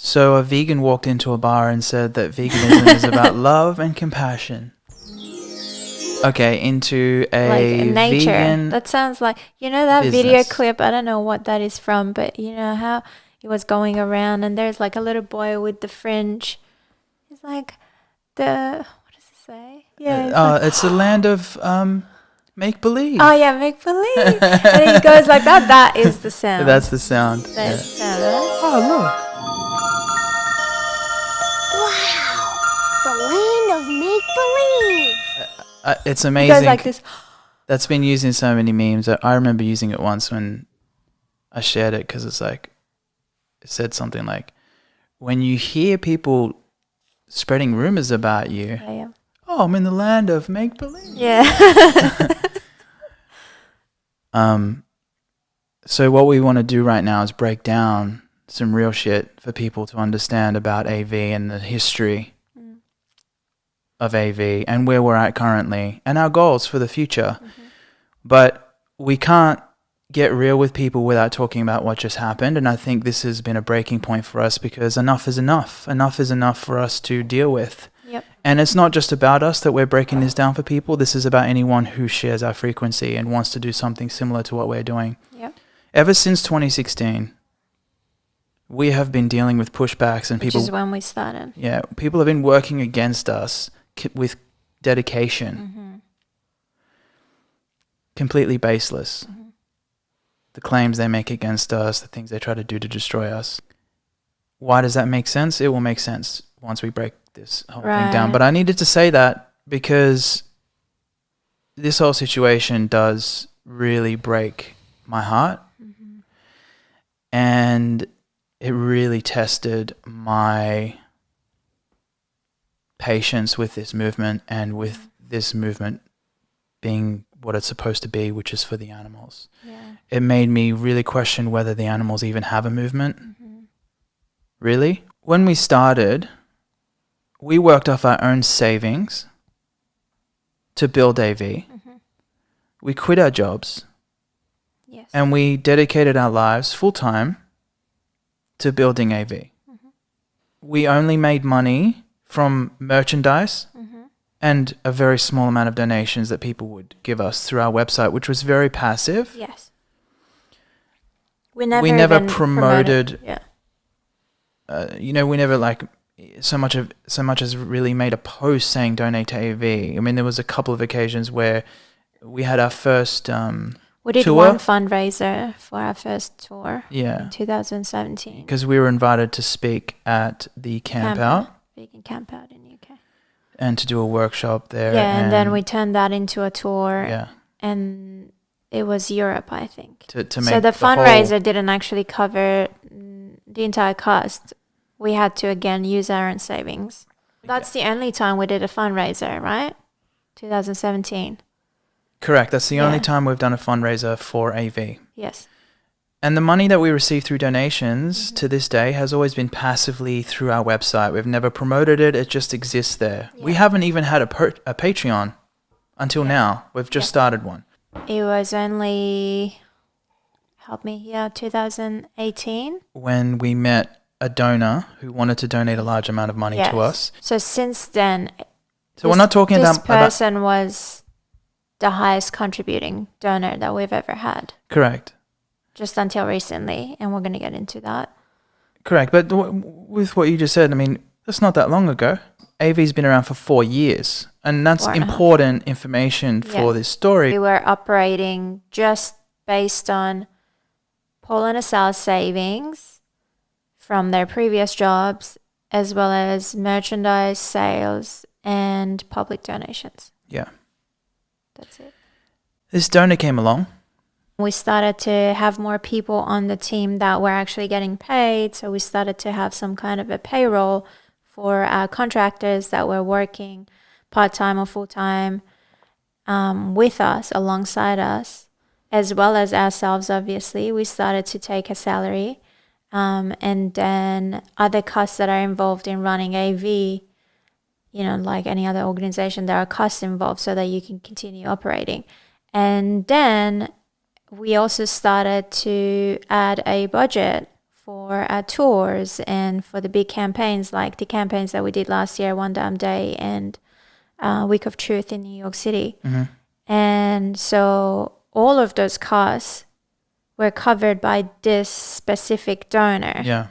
So a vegan walked into a bar and said that veganism is about love and compassion. Okay, into a like nature. vegan That sounds like, that video business. clip. I don't know what that is from, but you know how it was going around and there's like a little boy with the fringe. It's like what does it say? Yeah, it's like, It's a land of make believe. oh yeah, make believe. And he goes like that. That is the sound. That's the sound. That is the sound. Oh Wow, the land of make-believe. look, it's He amazing. goes like this. That's been used in so many memes. I remember using it once when I shared it because it's like it said something like, when you hear people spreading rumors about you, Yeah. oh, I'm in the land of make believe. Yeah. So what we want to do right now is break down some real shit for people to understand about AV and the history of AV and where we're at currently and our goals for the future. But we can't get real with people without talking about what just happened. And I think this has been a breaking point for us because enough is enough. Enough is enough for us to deal with. Yep. And it's not just about us that we're breaking this down for people. This is about anyone who shares our frequency and wants to do something similar to what we're doing. Yep. Ever since 2016, we have been dealing with pushbacks and people... Which is when we started. Yeah, people have been working against us with dedication. Completely baseless. The claims they make against us, the things they try to do to destroy us. Why does that make sense? It will make sense once we break this whole thing down. But I needed to say that because this whole situation does really break my heart. And it really tested my patience with this movement and with this movement being what it's supposed to be, which is for the animals. Yeah. It made me really question whether the animals even have a movement. Really? When we started, we worked off our own savings to build AV. We quit our jobs. Yes. And we dedicated our lives full time to building AV. We only made money from merchandise and a very small amount of donations that people would give us through our website, which was very passive. Yes. We never even promoted. Yeah. We never like so much as really made a post saying donate to AV. I mean, there was a couple of occasions where we had our first We did tour. one fundraiser for our first tour in 2017. Because we were invited to speak at the Camp Out. Vegan Camp Out in the UK. And to do a workshop there. Yeah, and then we turned that into a tour. Yeah. And it was Europe, I think. To make so the fundraiser didn't actually cover the entire cost. We had to, again, use our own savings. That's the only time we did a fundraiser, right? 2017. Correct. That's the only time we've done a fundraiser for AV. Yes. And the money that we receive through donations to this day has always been passively through our website. We've never promoted it. It just exists there. Yeah. We haven't even had a Patreon until now. We've just started one. It was only, help me here, 2018. When we met a donor who wanted to donate a large amount of money to us. So since then... So we're not talking this about... This person was the highest contributing donor that we've ever had. Correct. Just until recently, and we're going to get into that. Correct, but with what you just said, I mean, that's not that long ago. AV's been around for 4 years, and that's important information for this story. We were operating just based on Paul and Asal's savings from their previous jobs, as well as merchandise sales and public donations. Yeah. That's it. This donor came along. We started to have more people on the team that were actually getting paid. So we started to have some kind of a payroll for our contractors that were working part-time or full-time with us, alongside us, as well as ourselves, obviously. We started to take a salary. And then other costs that are involved in running AV, like any other organization, there are costs involved so that you can continue operating. And then... we also started to add a budget for tours and for the big campaigns, like the campaigns that we did last year, One Damn Day and Week of Truth in New York City. And so all of those costs were covered by this specific donor. Yeah.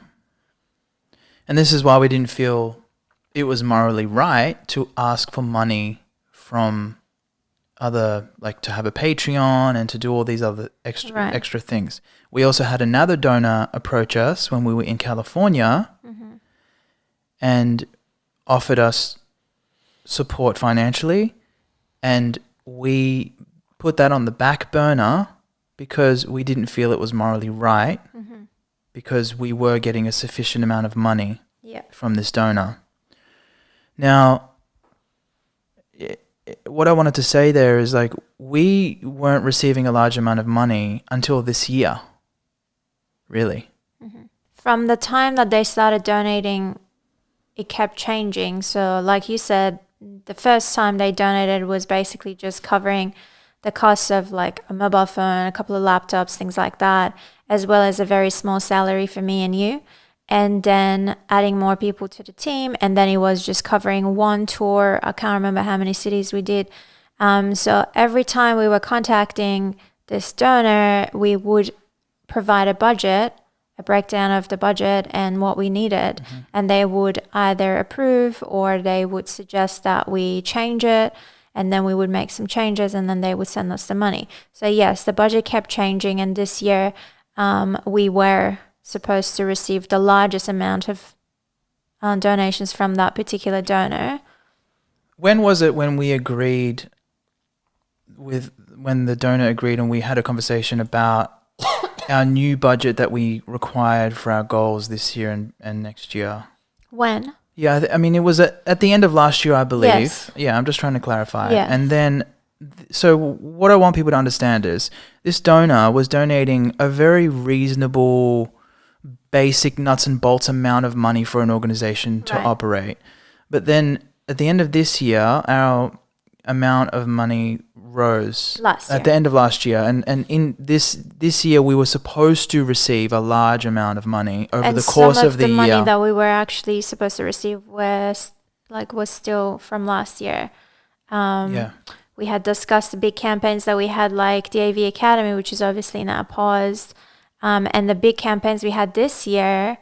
And this is why we didn't feel it was morally right to ask for money from other, like to have a Patreon and to do all these other extra things. We also had another donor approach us when we were in California and offered us support financially, and we put that on the back burner because we didn't feel it was morally right because we were getting a sufficient amount of money from this donor. Now, what I wanted to say there is, like, we weren't receiving a large amount of money until this year, really. From the time that they started donating, it kept changing. So like you said, the first time they donated was basically just covering the cost of like a mobile phone, a couple of laptops, things like that, as well as a very small salary for me and you. And then adding more people to the team. And then it was just covering one tour. I can't remember how many cities we did. So every time we were contacting this donor, we would provide a budget, a breakdown of the budget and what we needed. And they would either approve or they would suggest that we change it. And then we would make some changes and then they would send us the money. So yes, the budget kept changing. And this year we were supposed to receive the largest amount of donations from that particular donor. When was it when we agreed when the donor agreed and we had a conversation about our new budget that we required for our goals this year and next year? When? Yeah, I mean, it was at the end of last year, I believe. Yes. Yeah, I'm just trying to clarify. Yeah. And then, so what I want people to understand is this donor was donating a very reasonable, basic nuts and bolts amount of money for an organization to operate. But then at the end of this year, our amount of money rose at the end of last year, and in this year we were supposed to receive a large amount of money over the course of the year. Money that we were actually supposed to receive was still from last year. We had discussed the big campaigns that we had, like the AV Academy, which is obviously now paused, and the big campaigns we had this year,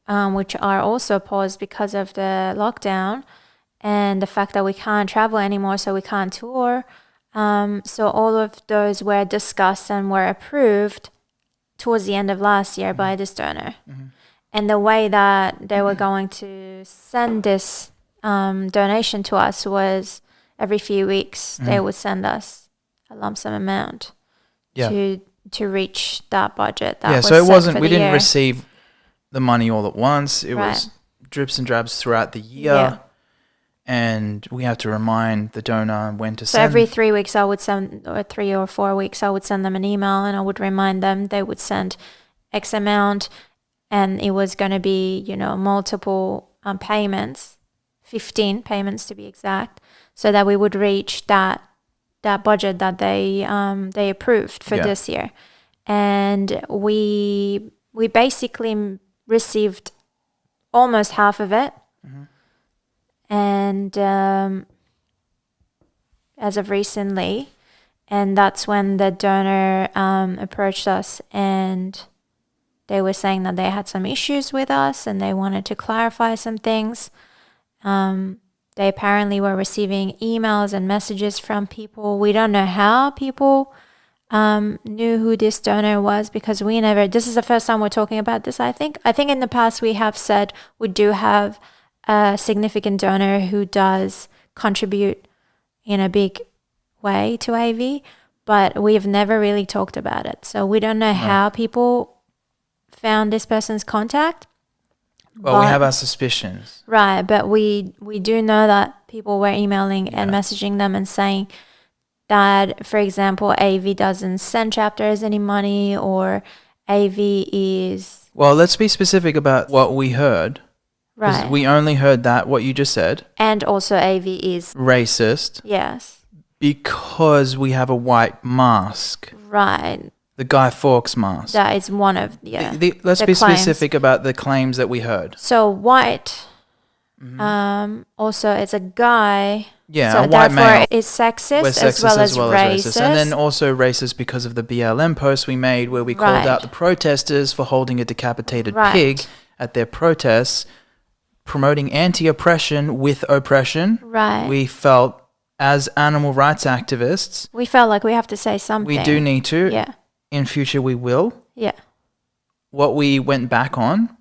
which are also paused because of the lockdown and the fact that we can't travel anymore, so we can't tour. So all of those were discussed and were approved towards the end of last year by this donor. And the way that they were going to send this donation to us was every few weeks they would send us a lump sum amount to reach that budget. That was so it set wasn't, for we the didn't year. receive the money all at once. It was drips and drabs throughout the year. Yeah. And we have to remind the donor when to So send. every 3 weeks I would send, or 3 or 4 weeks, I would send them an email and I would remind them. They would send X amount, and it was going to be, multiple payments, 15 payments to be exact, so that we would reach that budget that they approved for this year. And we basically received almost half of it. And as of recently, and that's when the donor approached us, and they were saying that they had some issues with us and they wanted to clarify some things. They apparently were receiving emails and messages from people. We don't know how people knew who this donor was, because this is the first time we're talking about this, I think. I think in the past we have said we do have a significant donor who does contribute in a big way to AV, but we've never really talked about it. So we don't know how people found this person's contact. Well, we have our suspicions. Right, but we do know that people were emailing and messaging them and saying that, for example, AV doesn't send chapters any money, or AV is... Well, let's be specific about what we heard. Right. We only heard that, what you just said. And also AV is... racist. Yes. Because we have a white mask. Right. The Guy Fawkes mask. That is one of Let's the be claims. specific about the claims that we heard. So white. Also, it's a guy. Yeah, so a white therefore male. it's sexist, We're as well as racist. racist. And then also racist because of the BLM post we made where we called out the protesters for holding a decapitated pig at their protests, promoting anti-oppression with oppression. Right. We felt, as animal rights activists, we felt like we have to say something. we do need to. Yeah. In future, we will. Yeah. What we went back on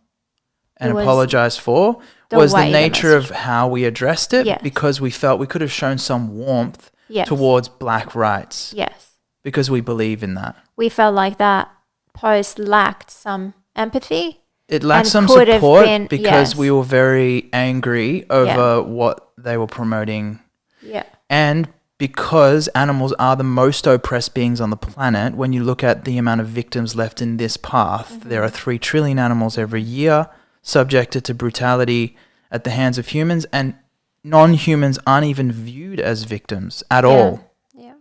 and was apologized for was the nature of how we addressed it, because we felt we could have shown some warmth towards black rights. Yes. Because we believe in that. We felt like that post lacked some empathy. It lacked some support because we were very angry over what they were promoting. Yeah. And because animals are the most oppressed beings on the planet, when you look at the amount of victims left in this path, there are 3 trillion animals every year subjected to brutality at the hands of humans, and non-humans aren't even viewed as victims at all. Yeah.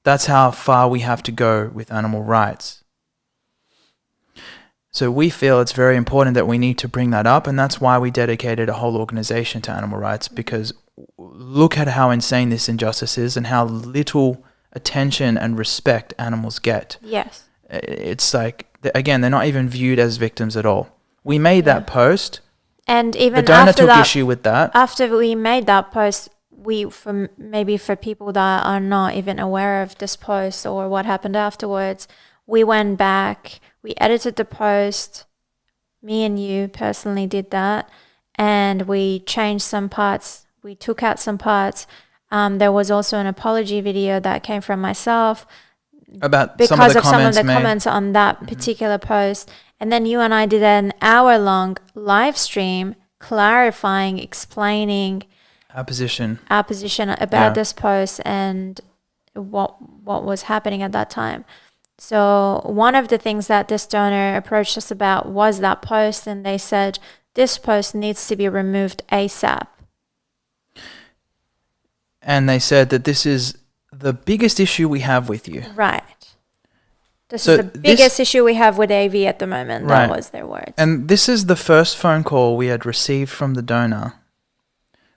That's how far we have to go with animal rights. So we feel it's very important that we need to bring that up, and that's why we dedicated a whole organization to animal rights, because look at how insane this injustice is and how little attention and respect animals get. Yes. It's like, again, they're not even viewed as victims at all. We made that post. And even the donor after took that, issue with that. After we made that post, for people that are not even aware of this post or what happened afterwards, we went back, we edited the post. Me and you personally did that, and we changed some parts. We took out some parts. There was also an apology video that came from myself about because some of the comments on that particular post. And then you and I did an hour-long live stream clarifying, explaining our position about this post and what was happening at that time. So one of the things that this donor approached us about was that post, and they said this post needs to be removed ASAP. And they said that this is the biggest issue we have with you. Right. This is the biggest issue we have with AV at the moment. That was their words. And this is the first phone call we had received from the donor.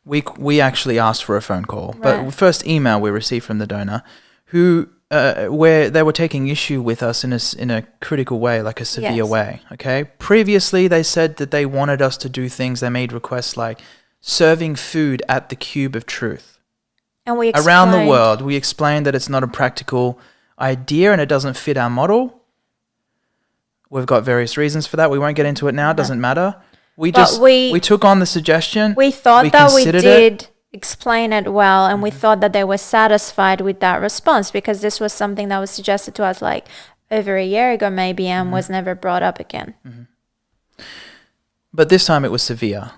We actually asked for a phone call, but first email we received from the donor, who where they were taking issue with us in a critical way, like a severe way. Okay. Previously, they said that they wanted us to do things. They made requests like serving food at the Cube of Truth. And we around the world, we explained that it's not a practical idea and it doesn't fit our model. We've got various reasons for that. We won't get into it now. It doesn't matter. We took on the suggestion. We thought we did explain it well, and we thought that they were satisfied with that response, because this was something that was suggested to us like over a year ago maybe, and was never brought up again. But this time it was severe.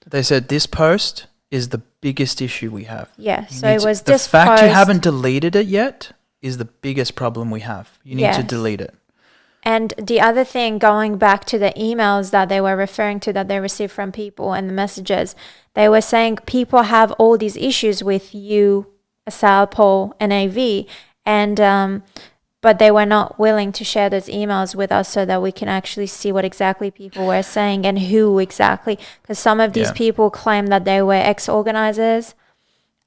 They said this post is the biggest issue we have. Yeah, so it was the this fact post, you haven't deleted it yet is the biggest problem we have. You need to delete it. And the other thing, going back to the emails that they were referring to that they received from people and the messages, they were saying people have all these issues with you, Asal, Paul, and AV, and but they were not willing to share those emails with us so that we can actually see what exactly people were saying and who exactly, because some of these people claim that they were ex-organizers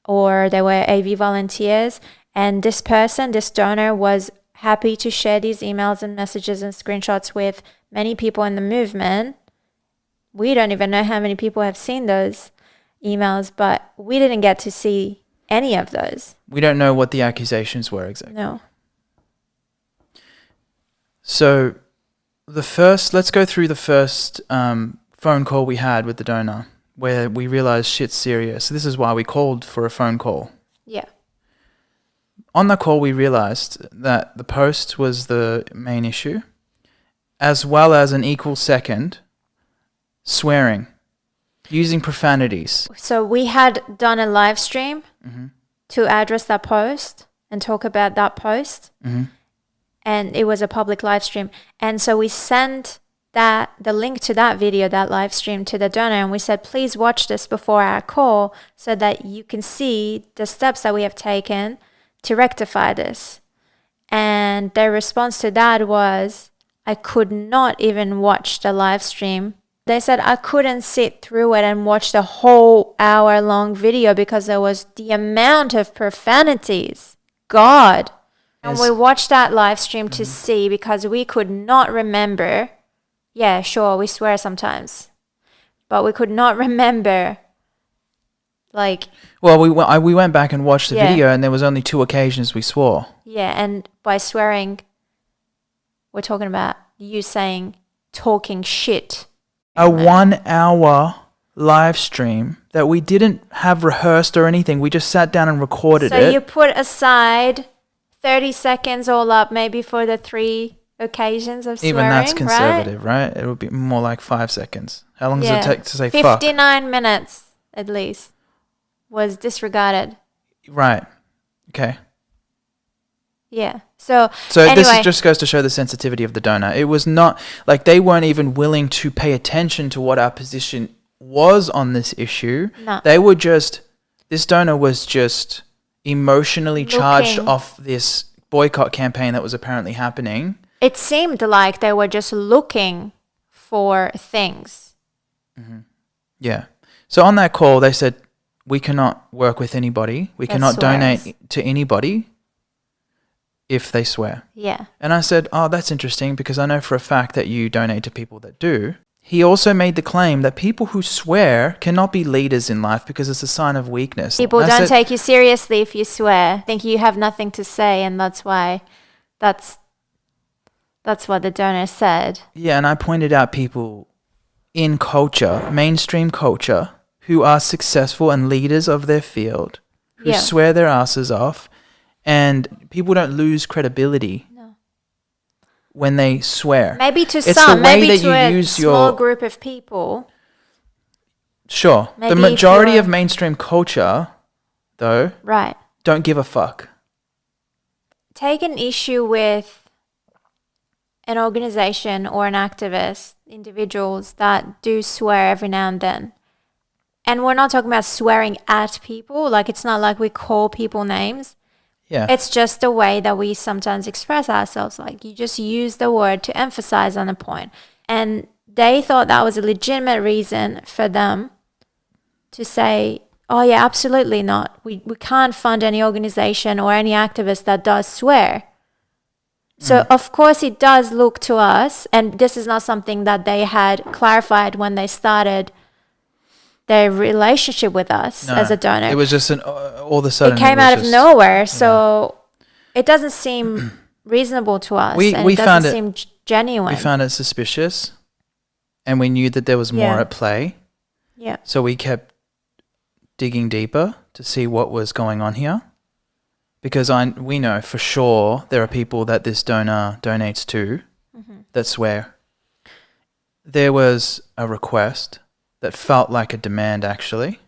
or they were AV volunteers, and this person, this donor, was happy to share these emails and messages and screenshots with many people in the movement. We don't even know how many people have seen those emails, but we didn't get to see any of those. We don't know what the accusations were exactly. No. So let's go through the first phone call we had with the donor, where we realized shit's serious. So this is why we called for a phone call. Yeah. On the call, we realized that the post was the main issue, as well as an equal second, swearing, using profanities. So we had done a live stream to address that post and talk about that post. And it was a public live stream. And so we sent the link to that video, that live stream, to the donor, and we said, please watch this before our call so that you can see the steps that we have taken to rectify this. And their response to that was, I could not even watch the live stream. They said I couldn't sit through it and watch the whole hour-long video because there was the amount of profanities. God. And we watched that live stream to see because we could not remember. Yeah, sure, we swear sometimes. But we could not remember, like... Well, we went back and watched the video, and there was only 2 occasions we swore. Yeah, and by swearing, we're talking about you saying, talking shit. A 1 hour live stream that we didn't have rehearsed or anything. We just sat down and recorded it. So you put aside 30 seconds all up, maybe for the 3 occasions of swearing, even that's conservative, right? It would be more like 5 seconds. How long does it take to say 59 fuck? minutes, at least, was disregarded. Right. Okay. Yeah. So anyway, this just goes to show the sensitivity of the donor. It was not like they weren't even willing to pay attention to what our position was on this issue. No. They were just, this donor was just emotionally charged off this boycott campaign that was apparently happening. It seemed like they were just looking for things. Mm-hmm. Yeah. So on that call, they said, we cannot work with anybody. We cannot donate to anybody if they swear. Yeah. And I said, oh, that's interesting because I know for a fact that you donate to people that do. He also made the claim that people who swear cannot be leaders in life because it's a sign of weakness. People don't take you seriously if you swear. Think you have nothing to say, and that's why that's what the donor said. Yeah, and I pointed out people in culture, mainstream culture, who are successful and leaders of their field, who swear their asses off, and people don't lose credibility when they swear. Maybe to it's some, the way maybe that to you a use small group of people. Sure. Maybe the majority of mainstream culture, though, don't give a fuck. Take an issue with an organization or an activist, individuals that do swear every now and then. And we're not talking about swearing at people. Like, it's not like we call people names. Yeah. It's just the way that we sometimes express ourselves. Like, you just use the word to emphasize on a point. And they thought that was a legitimate reason for them to say, oh yeah, absolutely not. We can't fund any organization or any activist that does swear. So of course it does look to us, and this is not something that they had clarified when they started their relationship with us as a donor. It was just all of a sudden. It came out of nowhere, so it doesn't seem reasonable to us, and it doesn't seem genuine. We found it suspicious, and we knew that there was more at play. Yeah. So we kept digging deeper to see what was going on here, because we know for sure there are people that this donor donates to that swear. There was a request that felt like a demand, actually.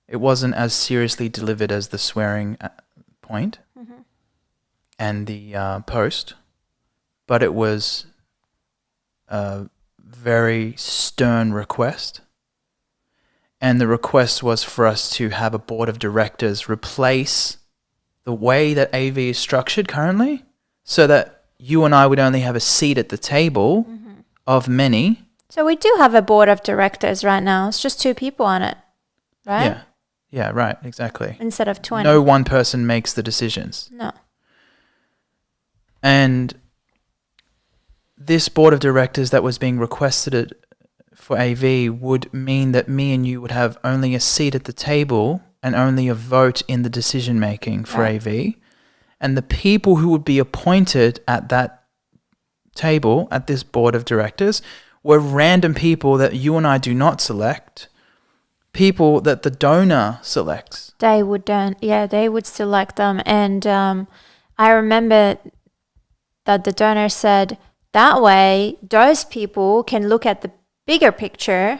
It wasn't as seriously delivered as the swearing point and the post, but it was a very stern request. And the request was for us to have a board of directors replace the way that AV is structured currently, so that you and I would only have a seat at the table of many. So we do have a board of directors right now. It's just 2 people on it, right? Yeah, right, exactly. Instead of 20. No one person makes the decisions. No. And this board of directors that was being requested for AV would mean that me and you would have only a seat at the table and only a vote in the decision making for AV. And the people who would be appointed at that table, at this board of directors, were random people that you and I do not select, people that the donor selects. They would select them. And I remember that the donor said, that way, those people can look at the bigger picture,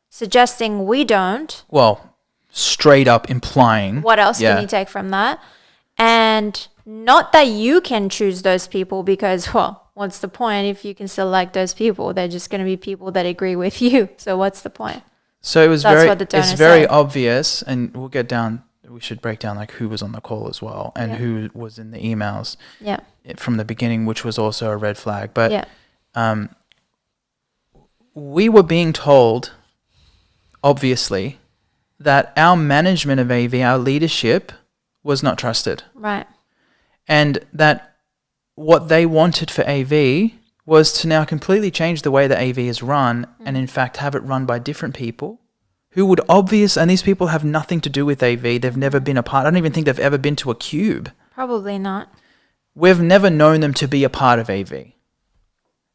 suggesting we don't. Well, straight up implying. What else can you take from that? And not that you can choose those people, because, well, what's the point if you can select those people? They're just going to be people that agree with you. So what's the point? So it was very obvious, and we'll get down we should break down like who was on the call as well and Yeah. who was in the emails Yeah. from the beginning, which was also a red flag. But Yeah. we were being told, obviously, that our management of AV, our leadership, was not trusted. Right. And that what they wanted for AV was to now completely change the way that AV is run and in fact have it run by different people who would and these people have nothing to do with AV. They've never been a part. I don't even think they've ever been to a cube. Probably not. We've never known them to be a part of AV.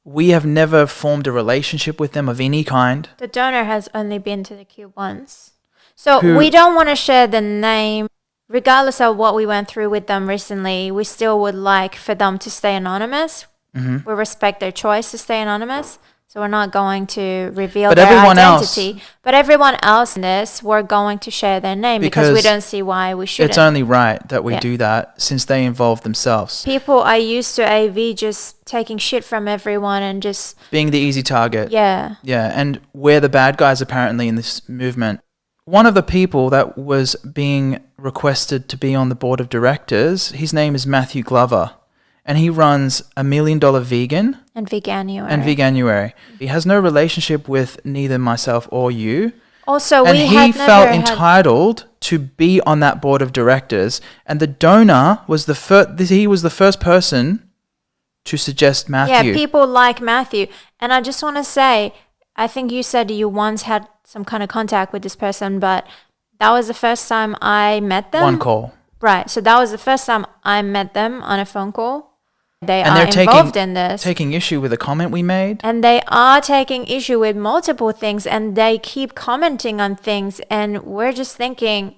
We have never formed a relationship with them of any kind. The donor has only been to the cube once. So Who- we don't want to share the name. Regardless of what we went through with them recently, we still would like for them to stay anonymous. Mm-hmm. We respect their choice to stay anonymous. So we're not going to reveal But their everyone else- identity. But everyone else in this, we're going to share their name because we Because don't see why we shouldn't. It's only right that we Yeah. do that since they involve themselves. People are used to AV just taking shit from everyone and just, Being the easy target. yeah. Yeah, and we're the bad guys apparently in this movement. One of the people that was being requested to be on the board of directors, his name is Matthew Glover, and he runs $1 Million Vegan And Veganuary. and Veganuary. He has no relationship with neither myself or you, Also, and we he had felt never had... entitled to be on that board of directors, and the donor was he was the first person to suggest Matthew. Yeah, people like Matthew. And I just want to say, I think you said you once had some kind of contact with this person, but that was the first time I met them. One call. Right. So that was the first time I met them on a phone call. They And are they're involved in this. taking issue with a comment we made. And they are taking issue with multiple things and they keep commenting on things. And we're just thinking,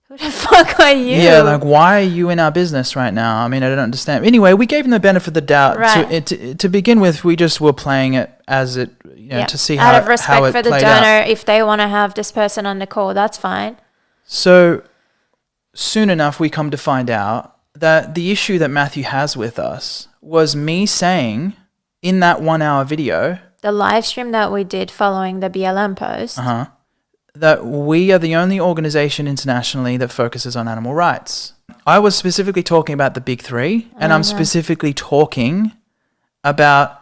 who the fuck are you? Yeah, like, why are you in our business right now? I mean, I don't understand. Anyway, we gave them the benefit of the doubt. Right. To begin with, we just were playing it as it, Yeah. to see how out of respect how it for the played donor, out. if they want to have this person on the call, that's fine. So soon enough, we come to find out that the issue that Matthew has with us was me saying in that 1 hour video The live stream that we did following the BLM post. that we are the only organization internationally that focuses on animal rights. I was specifically talking about the big three, and I'm specifically talking about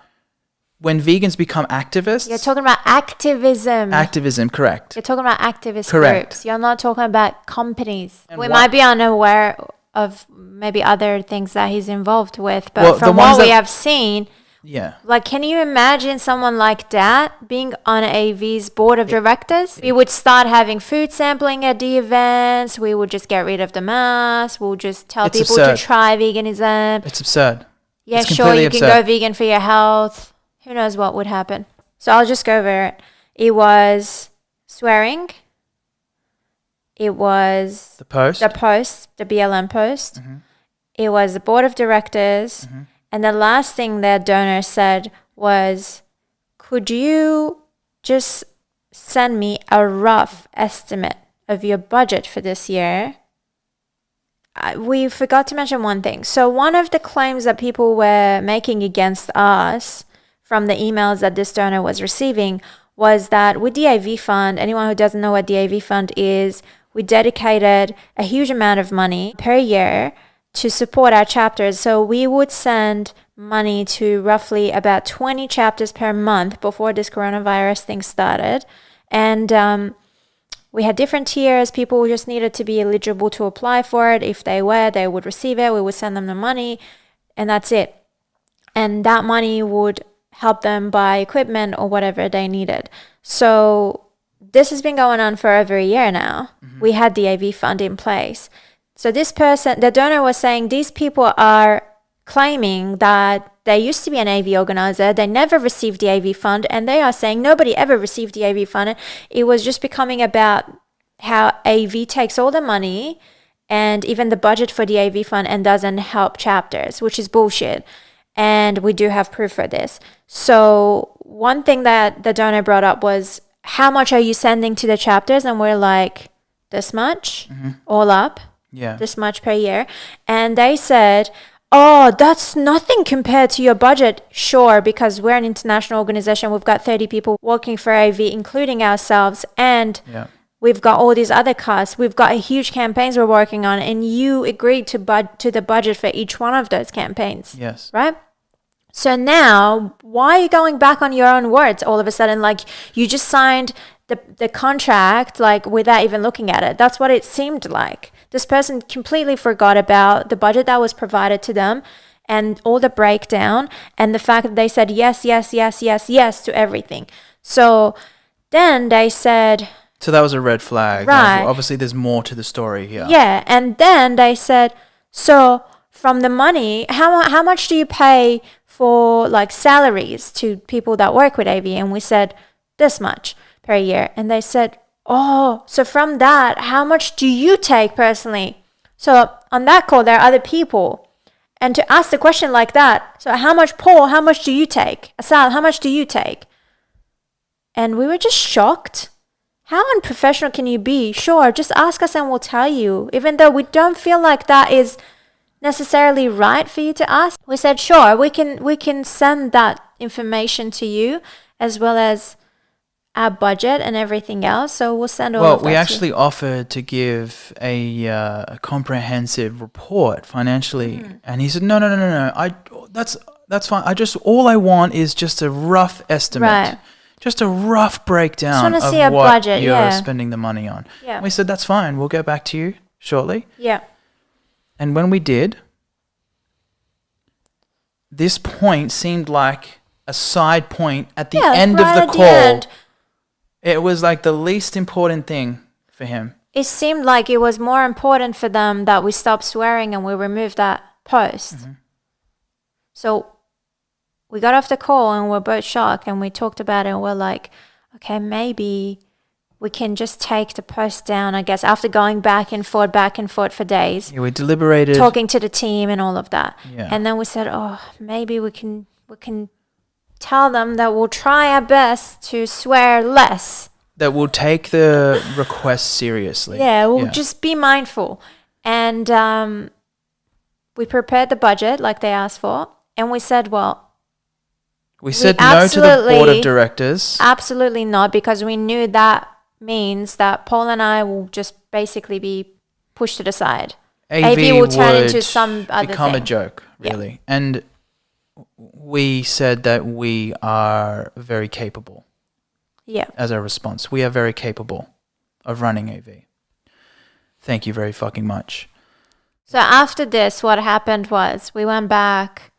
when vegans become activists. You're talking about activism. Activism, correct. You're talking about activist Correct. groups. You're not talking about companies. And We what- might be unaware of maybe other things that he's involved with, but Well, the from ones what we that- have seen, Yeah. like, can you imagine someone like that being on AV's board of directors? We would start having food sampling at the events. We would just get rid of the mask. We'll just tell It's people absurd. to try veganism. It's absurd. Yeah, It's sure, completely you can absurd. go vegan for your health. Who knows what would happen? So I'll just go over it. It was swearing. It was The post. the post, the BLM post. It was the board of directors. And the last thing that donor said was, could you just send me a rough estimate of your budget for this year? We forgot to mention one thing. So one of the claims that people were making against us from the emails that this donor was receiving was that with the AV fund, anyone who doesn't know what the AV fund is, we dedicated a huge amount of money per year to support our chapters. So we would send money to roughly about 20 chapters per month before this coronavirus thing started. And we had different tiers. People just needed to be eligible to apply for it. If they were, they would receive it. We would send them the money, and that's it. And that money would help them buy equipment or whatever they needed. So this has been going on for over a year now. We had the AV fund in place. So this person, the donor was saying these people are claiming that they used to be an AV organizer, they never received the AV fund, and they are saying nobody ever received the AV fund. It was just becoming about how AV takes all the money and even the budget for the AV fund and doesn't help chapters, which is bullshit. And we do have proof for this. So one thing that the donor brought up was, how much are you sending to the chapters? And we're like, this much, all up, Yeah. this much per year. And they said, oh, that's nothing compared to your budget. Sure, because we're an international organization. We've got 30 people working for AV, including ourselves. And Yeah. we've got all these other costs, we've got huge campaigns we're working on, and you agreed to the budget for each one of those campaigns. Yes. Right? So now, why are you going back on your own words all of a sudden? Like, you just signed the contract, like, without even looking at it. That's what it seemed like. This person completely forgot about the budget that was provided to them and all the breakdown and the fact that they said yes, yes, yes, yes, yes to everything. So then they said... So that was a red flag. Right. Obviously, there's more to the story here. Yeah, and then they said, so from the money, how much do you pay for, like, salaries to people that work with AV? And we said, this much per year. And they said, oh, so from that, how much do you take personally? So on that call, there are other people. And to ask the question like that, so how much, Paul, how much do you take? Asal, how much do you take? And we were just shocked. How unprofessional can you be? Sure, just ask us and we'll tell you. Even though we don't feel like that is necessarily right for you to ask. We said, sure, we can send that information to you as well as our budget and everything else. So we'll send all of that. Well, we actually offered to give a comprehensive report financially, and he said, no. That's fine. All I want is just a rough estimate. Right. Just a rough breakdown of see a what budget, you're yeah. spending the money on. Yeah. And we said, that's fine. We'll get back to you shortly. Yeah. And when we did, this point seemed like a side point at the end of the call. It was like the least important thing for him. It seemed like it was more important for them that we stopped swearing and we removed that post. Mm-hmm. So we got off the call and we're both shocked and we talked about it and we're like, okay, maybe we can just take the post down, I guess, after going back and forth for days. Yeah, we deliberated. Talking to the team and all of that. Yeah. And then we said, oh, maybe we can tell them that we'll try our best to swear less. That we'll take the request seriously. Yeah, we'll just be mindful. And we prepared the budget like they asked for. And we said, well, we said no to the board of directors. Absolutely not, because we knew that means that Paul and I will just basically be pushed to the side. AV will turn into some other become thing. A joke, really. Yeah. And we said that we are very capable. Yeah. As a response, we are very capable of running AV. Thank you very fucking much. So after this, what happened was we went back.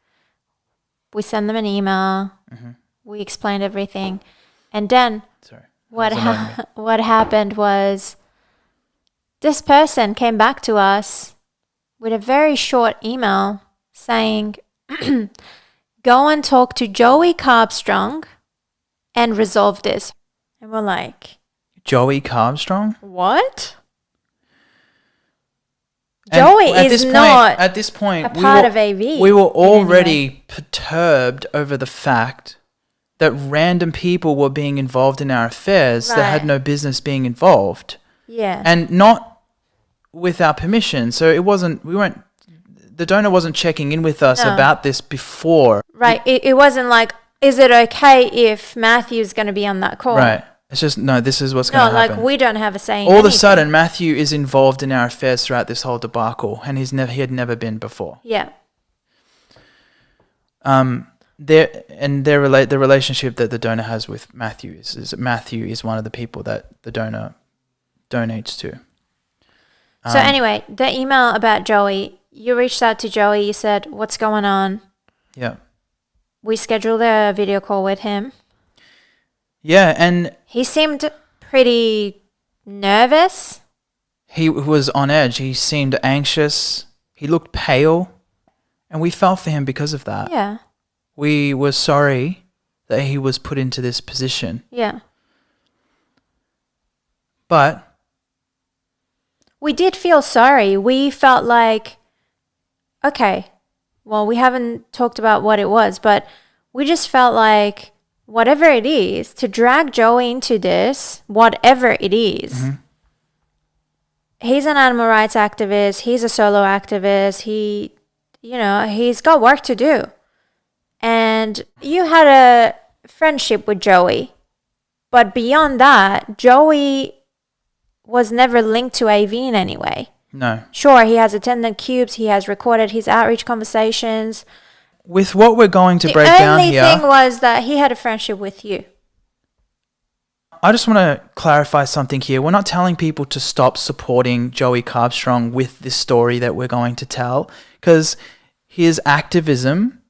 We sent them an email. Mm-hmm. We explained everything. And then what happened was this person came back to us with a very short email saying, go and talk to Joey Carbstrong and resolve this. And we're like, Joey Carbstrong? What? And Joey is not at this point, a part of AV. We were already perturbed over the fact that random people were being involved in our affairs that had no business being involved. Yeah. And not with our permission. So the donor wasn't checking in with us about this before. Right. It wasn't like, is it okay if Matthew's going to be on that call? Right. It's just, no, this is what's going to happen. No, like we don't have a say in All of a sudden, Matthew is involved in our affairs throughout this whole debacle, and he had never been before. Yeah. The relationship that the donor has with Matthew is Matthew is one of the people that the donor donates to. So anyway, the email about Joey, you reached out to Joey, you said, what's going on? Yeah. We scheduled a video call with him. Yeah, and he seemed pretty nervous. He was on edge. He seemed anxious. He looked pale, and we felt for him because of that. Yeah. We were sorry that he was put into this position. Yeah. But we did feel sorry. We felt like, okay, well, we haven't talked about what it was, but we just felt like whatever it is, to drag Joey into this, whatever it is, mm-hmm. He's an animal rights activist. He's a solo activist. He's got work to do. And you had a friendship with Joey. But beyond that, Joey was never linked to AV in any way. No. Sure, he has attended cubes, he has recorded his outreach conversations. With what we're going to break down here, the only thing was that he had a friendship with you. I just want to clarify something here. We're not telling people to stop supporting Joey Carbstrong with this story that we're going to tell, because his activism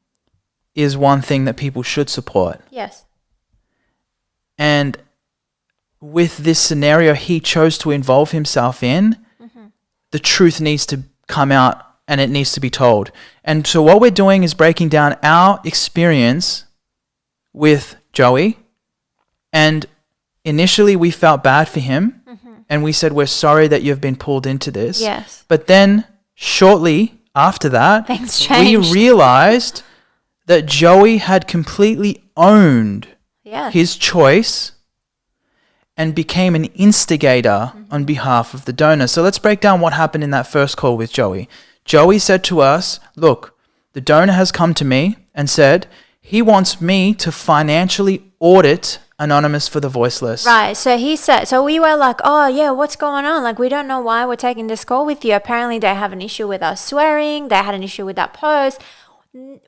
is one thing that people should support. Yes. And with this scenario he chose to involve himself in, the truth needs to come out and it needs to be told. And so what we're doing is breaking down our experience with Joey. And initially we felt bad for him and we said, we're sorry that you've been pulled into this. Yes. But then shortly after that, things changed. we realized that Joey had completely owned his choice and became an instigator on behalf of the donor. So let's break down what happened in that first call with Joey. Joey said to us, look, the donor has come to me and said he wants me to financially audit Anonymous for the Voiceless. Right. So he said, so we were like, oh yeah, what's going on? Like, we don't know why we're taking this call with you. Apparently they have an issue with us swearing. They had an issue with that post.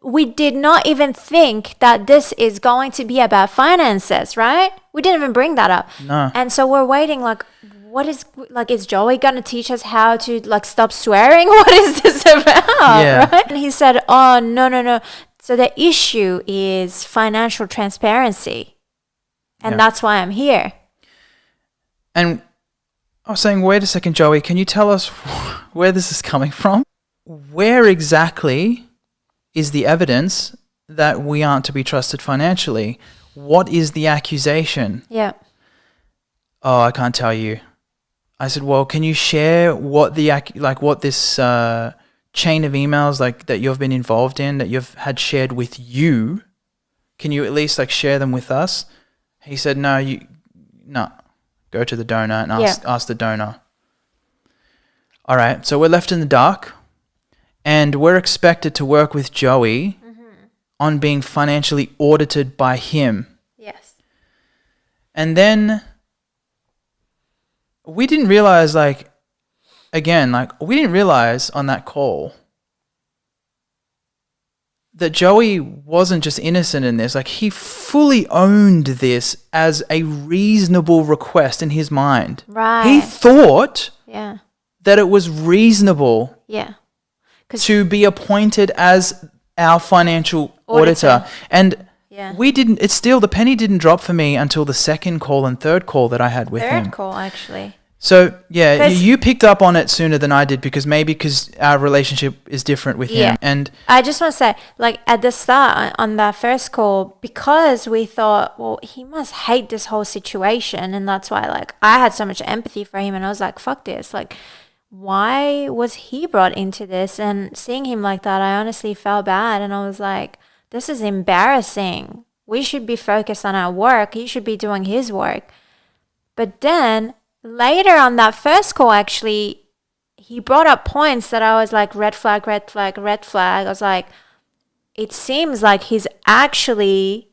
We did not even think that this is going to be about finances, right? We didn't even bring that up. No. And so we're waiting like, what is, like, is Joey going to teach us how to, like, stop swearing? What is this about? Yeah. Right? And he said, oh, no. So the issue is financial transparency. And that's why I'm here. And I was saying, wait a second, Joey, can you tell us where this is coming from? Where exactly is the evidence that we aren't to be trusted financially? What is the accusation? Yeah. Oh, I can't tell you. I said, well, can you share what the what this chain of emails like that you've been involved in, that you've had shared with you? Can you at least like share them with us? He said, no. Go to the donor and ask the donor. All right, so we're left in the dark, and we're expected to work with Joey on being financially audited by him. Yes. And then we didn't realize, we didn't realize on that call that Joey wasn't just innocent in this. Like, he fully owned this as a reasonable request in his mind. Right. He thought Yeah. that it was reasonable Yeah. to be appointed as our financial auditor. And Yeah. the penny didn't drop for me until the second call and third call that I had with him. Third call, actually. So, yeah, you picked up on it sooner than I did because our relationship is different with him. And I just want to say, like, at the start on that first call, because we thought, well, he must hate this whole situation. And that's why, like, I had so much empathy for him. And I was like, fuck this. Like, why was he brought into this? And seeing him like that, I honestly felt bad. And I was like, this is embarrassing. We should be focused on our work. He should be doing his work. But then later on that first call, actually, he brought up points that I was like, red flag, red flag, red flag. I was like, it seems like he's actually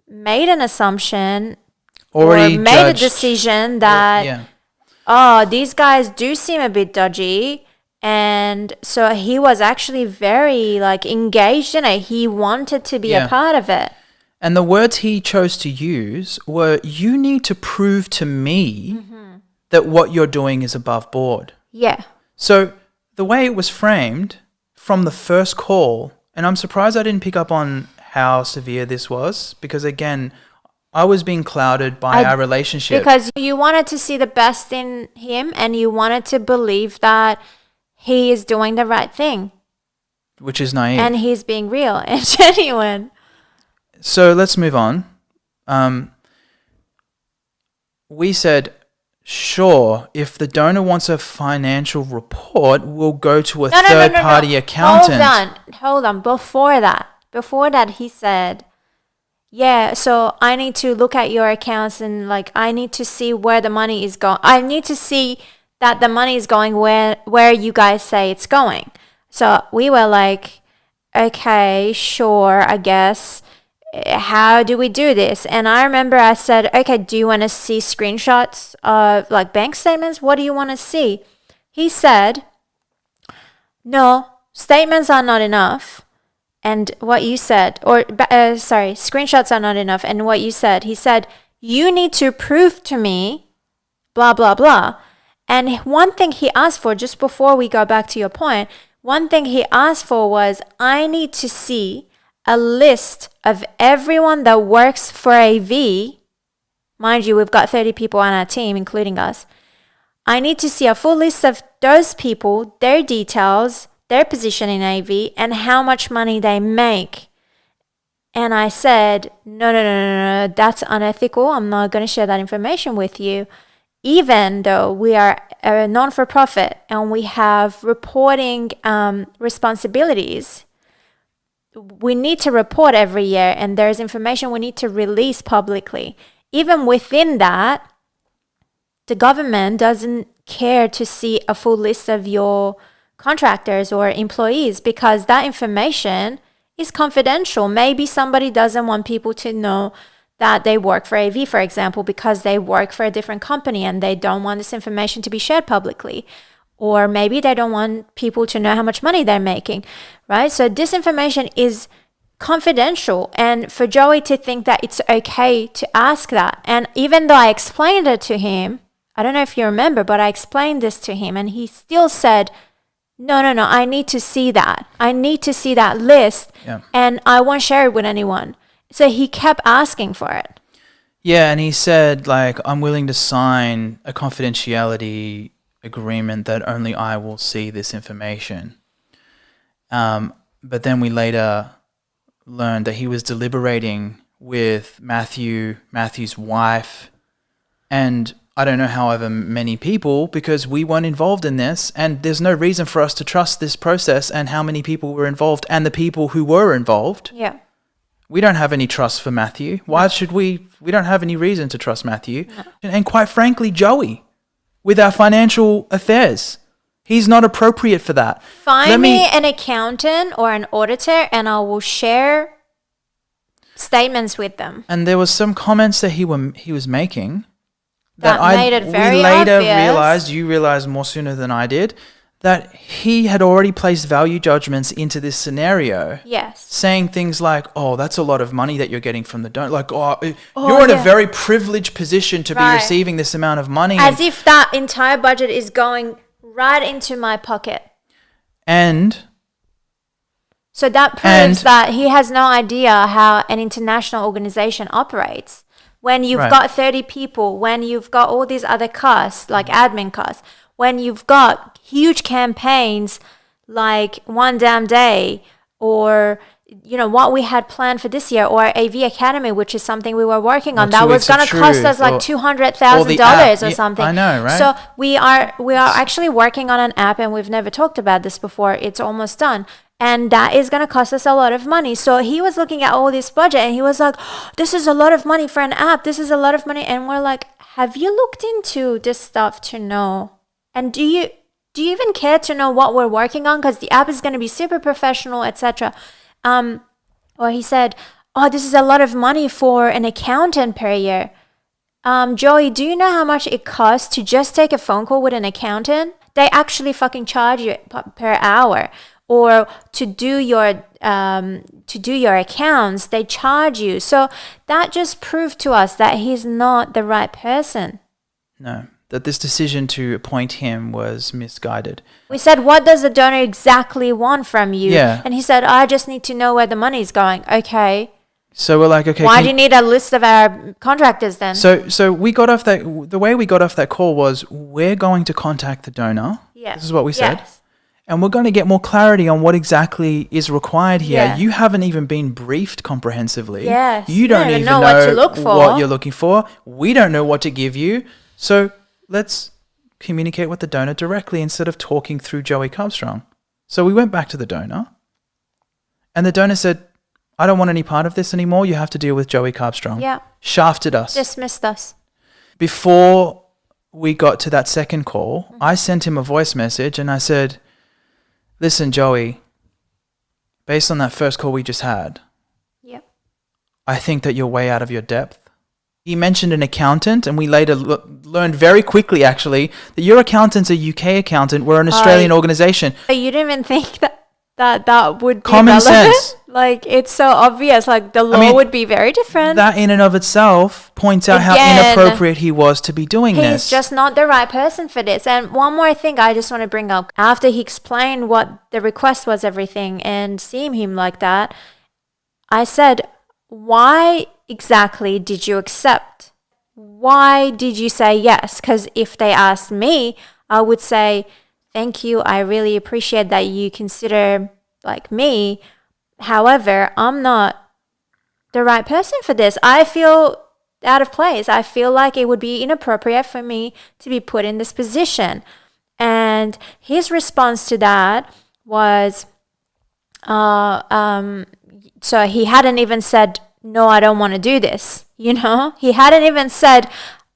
made an assumption or made a decision that, these guys do seem a bit dodgy. And so he was actually very, like, engaged in it. He wanted to be a part of it. And the words he chose to use were, you need to prove to me that what you're doing is above board. Yeah. So the way it was framed from the first call, and I'm surprised I didn't pick up on how severe this was, because again, I was being clouded by our relationship. Because you wanted to see the best in him and you wanted to believe that he is doing the right thing. Which is naive. And he's being real and genuine. So let's move on. We said, sure, if the donor wants a financial report, we'll go to a third-party accountant. Hold on. Before that, he said, yeah, so I need to look at your accounts and, like, I need to see where the money is going. I need to see that the money is going where you guys say it's going. So we were like, okay, sure, I guess. how do we do this? And I remember I said, okay, do you want to see screenshots of like bank statements? What do you want to see? He said, no, statements are not enough. And what you said, screenshots are not enough. And what you said, he said, you need to prove to me, blah, blah, blah. And one thing he asked for, just before we go back to your point, one thing he asked for was, I need to see a list of everyone that works for AV. Mind you, we've got 30 people on our team, including us. I need to see a full list of those people, their details, their position in AV, and how much money they make. And I said, no, that's unethical. I'm not going to share that information with you. Even though we are a non-for-profit and we have reporting responsibilities, we need to report every year, and there's information we need to release publicly. Even within that, the government doesn't care to see a full list of your contractors or employees because that information is confidential. Maybe somebody doesn't want people to know that they work for AV, for example, because they work for a different company and they don't want this information to be shared publicly. Or maybe they don't want people to know how much money they're making, right? So this information is confidential. And for Joey to think that it's okay to ask that, and even though I explained it to him, I don't know if you remember, but I explained this to him and he still said, no, I need to see that. I need to see that list and I won't share it with anyone. So he kept asking for it. Yeah, and he said, like, I'm willing to sign a confidentiality agreement that only I will see this information. But then we later learned that he was deliberating with Matthew's wife, and I don't know however many people, because we weren't involved in this, and there's no reason for us to trust this process and how many people were involved and the people who were involved. Yeah. We don't have any trust for Matthew. Why should we? We don't have any reason to trust Matthew. No. And quite frankly, Joey, with our financial affairs, he's not appropriate for that. Find me an accountant or an auditor and I will share statements with them. And there was some comments that he was making that made it very we later obvious. you realized more sooner than I did, that he had already placed value judgments into this scenario. Yes. Saying things like, oh, that's a lot of money that you're getting from the donor. Like, you're in a very privileged position to be receiving this amount of money. As if that entire budget is going right into my pocket. And so that proves that he has no idea how an international organization operates. When you've got 30 people, when you've got all these other costs, like admin costs, when you've got huge campaigns like One Damn Day, or what we had planned for this year, or AV Academy, which is something we were working on, that was going to cost us like $200,000 or something. I know, right? So we are actually working on an app, and we've never talked about this before. It's almost done. And that is going to cost us a lot of money. So he was looking at all this budget and he was like, this is a lot of money for an app. This is a lot of money. And we're like, have you looked into this stuff to know? And do you even care to know what we're working on? Because the app is going to be super professional, etc. Or he said, oh, this is a lot of money for an accountant per year. Joey, do you know how much it costs to just take a phone call with an accountant? They actually fucking charge you per hour. Or to do your accounts, they charge you. So that just proved to us that he's not the right person. No, that this decision to appoint him was misguided. We said, what does the donor exactly want from you? Yeah. And he said, I just need to know where the money's going. Okay. So we're like, okay. Why do you need a list of our contractors then? So we got off that. The way we got off that call was, we're going to contact the donor. Yeah. This is what we said. Yes. And we're going to get more clarity on what exactly is required here. Yeah. You haven't even been briefed comprehensively. Yes. You don't even know what to look for. What you're looking for. We don't know what to give you. So let's communicate with the donor directly instead of talking through Joey Carbstrong. So we went back to the donor, and the donor said, I don't want any part of this anymore. You have to deal with Joey Carbstrong. Yeah. Shafted us. Dismissed us. Before we got to that second call, I sent him a voice message and I said, listen, Joey, based on that first call we just had, Yep. I think that you're way out of your depth. He mentioned an accountant, and we later learned very quickly, actually, that your accountant's a UK accountant. We're an Australian organization. You didn't even think that would be Common relevant? sense. Like, it's so obvious. Like, the law would be very different. That in and of itself points out how inappropriate he was to be doing this. He's just not the right person for this. And one more thing I just want to bring up. After he explained what the request was, everything, and seeing him like that, I said, why exactly did you accept? Why did you say yes? Because if they asked me, I would say, thank you. I really appreciate that you consider like me. However, I'm not the right person for this. I feel out of place. I feel like it would be inappropriate for me to be put in this position. And his response to that was, so he hadn't even said, no, I don't want to do this. You know, he hadn't even said,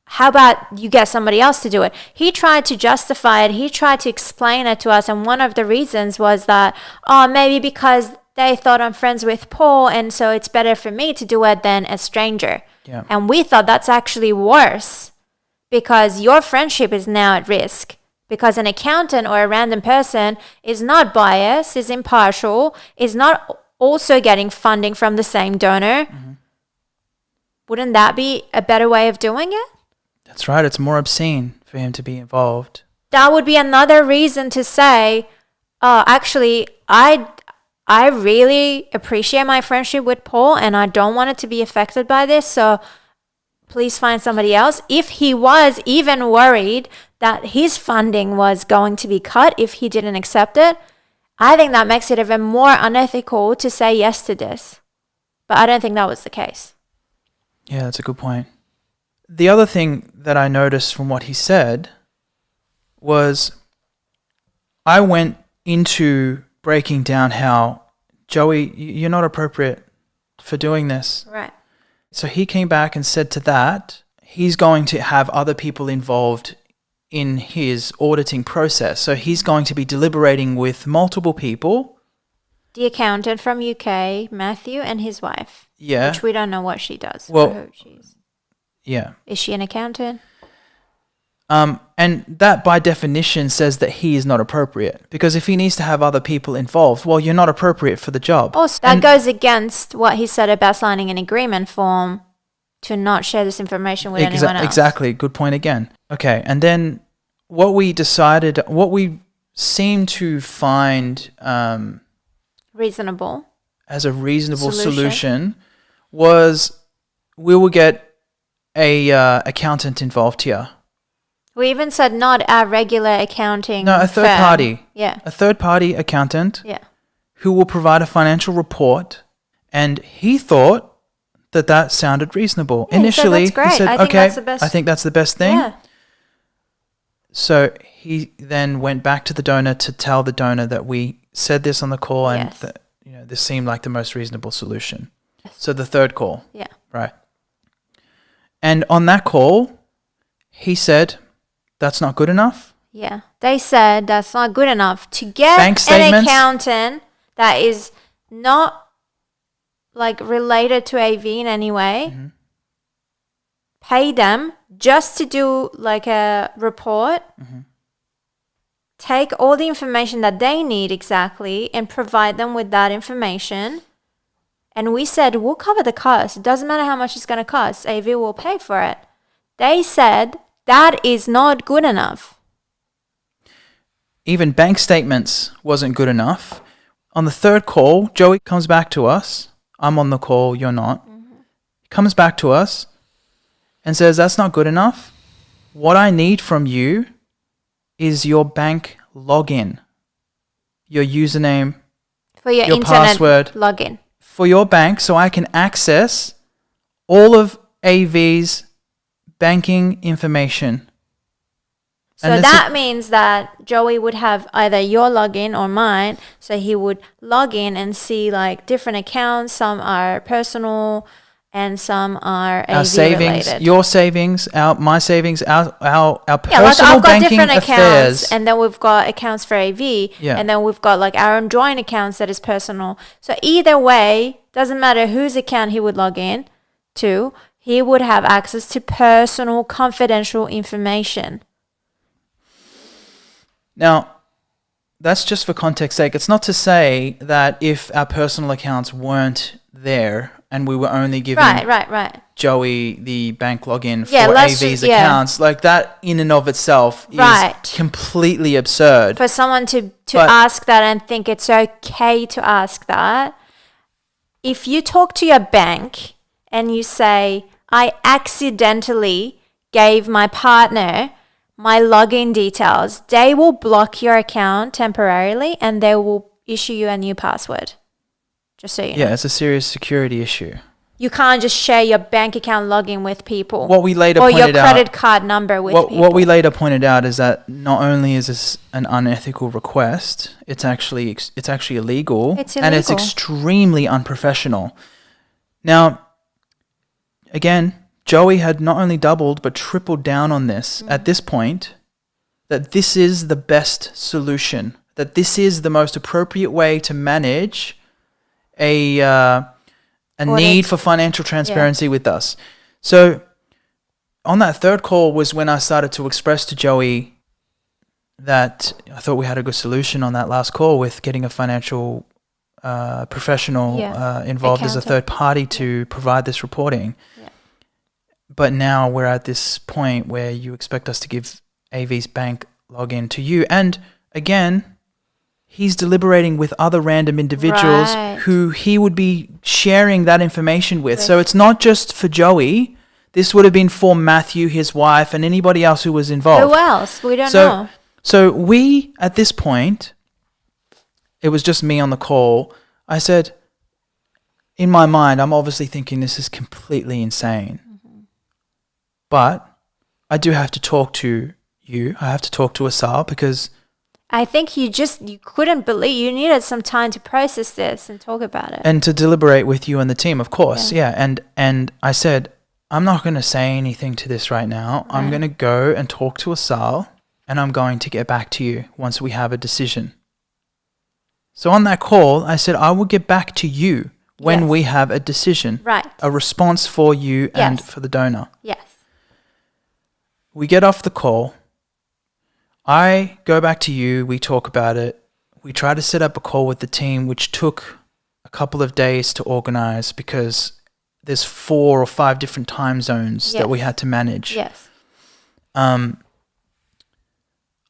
how about you get somebody else to do it? He tried to justify it. He tried to explain it to us. And one of the reasons was that, maybe because they thought I'm friends with Paul, and so it's better for me to do it than a stranger. Yeah. And we thought that's actually worse because your friendship is now at risk because an accountant or a random person is not biased, is impartial, is not also getting funding from the same donor. Mm-hmm. Wouldn't that be a better way of doing it? That's right. It's more obscene for him to be involved. That would be another reason to say, actually, I really appreciate my friendship with Paul and I don't want it to be affected by this. So please find somebody else. If he was even worried that his funding was going to be cut if he didn't accept it, I think that makes it even more unethical to say yes to this. But I don't think that was the case. Yeah, that's a good point. The other thing that I noticed from what he said was I went into breaking down how, Joey, you're not appropriate for doing this. Right. So he came back and said to that, he's going to have other people involved in his auditing process. So he's going to be deliberating with multiple people. The accountant from UK, Matthew, and his wife. Yeah. Which we don't know what she does. Well, or who she's. Yeah. Is she an accountant? And that by definition says that he is not appropriate because if he needs to have other people involved, well, you're not appropriate for the job. Also, that goes against what he said about signing an agreement form to not share this information with anyone else. Exactly. Good point again. Okay. And then what we seem to find reasonable as a reasonable solution was we will get a accountant involved here. We even said not our regular accounting No, a third firm. party. Yeah. A third party accountant. Yeah. Who will provide a financial report. And he thought that sounded reasonable. Yeah, Initially, he said, he said, that's great. I think that's the best thing. Yeah. So he then went back to the donor to tell the donor that we said this on the call and that, this seemed like the most reasonable solution. Yes. So the third call. Yeah. Right. And on that call, he said, that's not good enough. Yeah. They said that's not good enough to get an accountant that is not like related to AV in any way. Mm-hmm. Pay them just to do like a report. Mm-hmm. Take all the information that they need exactly and provide them with that information. And we said, we'll cover the cost. It doesn't matter how much it's going to cost. AV will pay for it. They said that is not good enough. Even bank statements wasn't good enough. On the third call, Joey comes back to us. I'm on the call, you're not. Mm-hmm. He comes back to us and says, that's not good enough. What I need from you is your bank login, your username, for your internet password, login. For your bank so I can access all of AV's banking information. So that means that Joey would have either your login or mine. So he would log in and see like different accounts. Some are personal and some are AV our savings, related. Your savings, my savings, our personal like I've got banking different affairs. Accounts, and then we've got accounts for AV, yeah. and then we've got like our own joint accounts that is personal. So either way, doesn't matter whose account he would log in to, he would have access to personal, confidential information. Now, that's just for context sake. It's not to say that if our personal accounts weren't there and we were only giving Right. Joey the bank login Yeah, for let's AV's ju- yeah. accounts, like that in and of itself Right. is completely absurd. For someone to But- ask that and think it's okay to ask that, if you talk to your bank and you say, I accidentally gave my partner my login details, they will block your account temporarily and they will issue you a new password. Just so you know. Yeah, it's a serious security issue. You can't just share your bank account login with people. What we later or your pointed out, credit card number with people. what we later pointed out is that not only is this an unethical request, it's actually illegal. It's And it's illegal. extremely unprofessional. Now, again, Joey had not only doubled but tripled down on this at this point, that this is the best solution, that this is the most appropriate way to manage a need for financial transparency with us. So on that third call was when I started to express to Joey that I thought we had a good solution on that last call with getting a financial professional involved as a Accountant. third party to provide this reporting. Yeah. But now we're at this point where you expect us to give AV's bank login to you. And again, he's deliberating with other random individuals Right. who he would be sharing that information with. So it's not just for Joey. This would have been for Matthew, his wife, and anybody else who was involved. Who else? We don't know. So we, at this point, it was just me on the call. I said, in my mind, I'm obviously thinking this is completely insane. But I do have to talk to you. I have to talk to Asal because... I think you couldn't believe, you needed some time to process this and talk about it. And to deliberate with you and the team, of course. Yeah. And I said, I'm not going to say anything to this right now. I'm going to go and talk to Asal and I'm going to get back to you once we have a decision. So on that call, I said, I will get back to you when Yes. we have a decision. Right. A response for you and Yes. for the donor. Yes. We get off the call. I go back to you. We talk about it. We try to set up a call with the team, which took a couple of days to organize because there's 4 or 5 different time zones that we had to manage. Yes.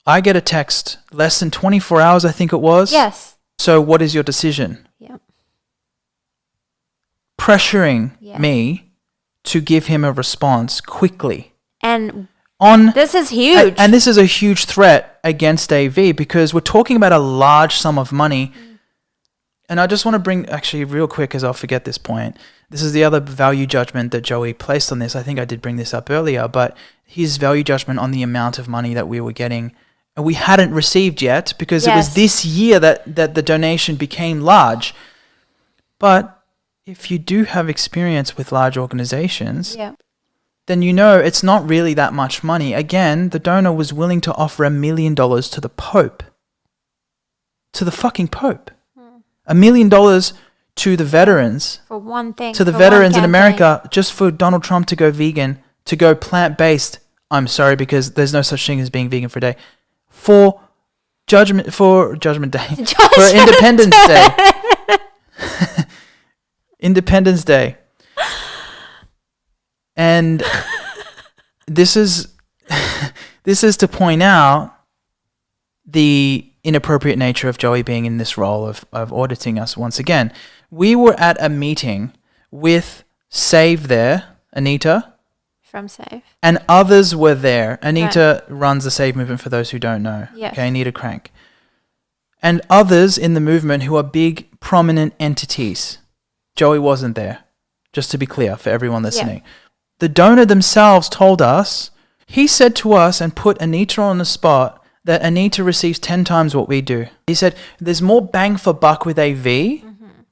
I get a text less than 24 hours, I think it was. Yes. So what is your decision? Yeah. Pressuring Yeah. me to give him a response quickly. And On this is huge. And this is a huge threat against AV because we're talking about a large sum of money. And I just want to bring, actually real quick as I'll forget this point, this is the other value judgment that Joey placed on this. I think I did bring this up earlier, but his value judgment on the amount of money that we were getting and we hadn't received yet because it was this year that the donation became large. But if you do have experience with large organizations, yeah. then you know it's not really that much money. Again, the donor was willing to offer $1 million to the Pope. To the fucking Pope. $1 million to the veterans. For one thing. To the for veterans one in campaign. America, just for Donald Trump to go vegan, to go plant-based. I'm sorry, because there's no such thing as being vegan for a day. For Judgment Day. For Independence Day. Independence Day. And this is to point out the inappropriate nature of Joey being in this role of auditing us once again. We were at a meeting with Save there, Anita, From Save. and others were there. Anita runs the Save movement for those who don't know. Yes. Okay, Anita Krajnc. And others in the movement who are big, prominent entities. Joey wasn't there, just to be clear for everyone listening. The donor themselves told us, he said to us and put Anita on the spot that Anita receives 10 times what we do. He said, there's more bang for buck with AV,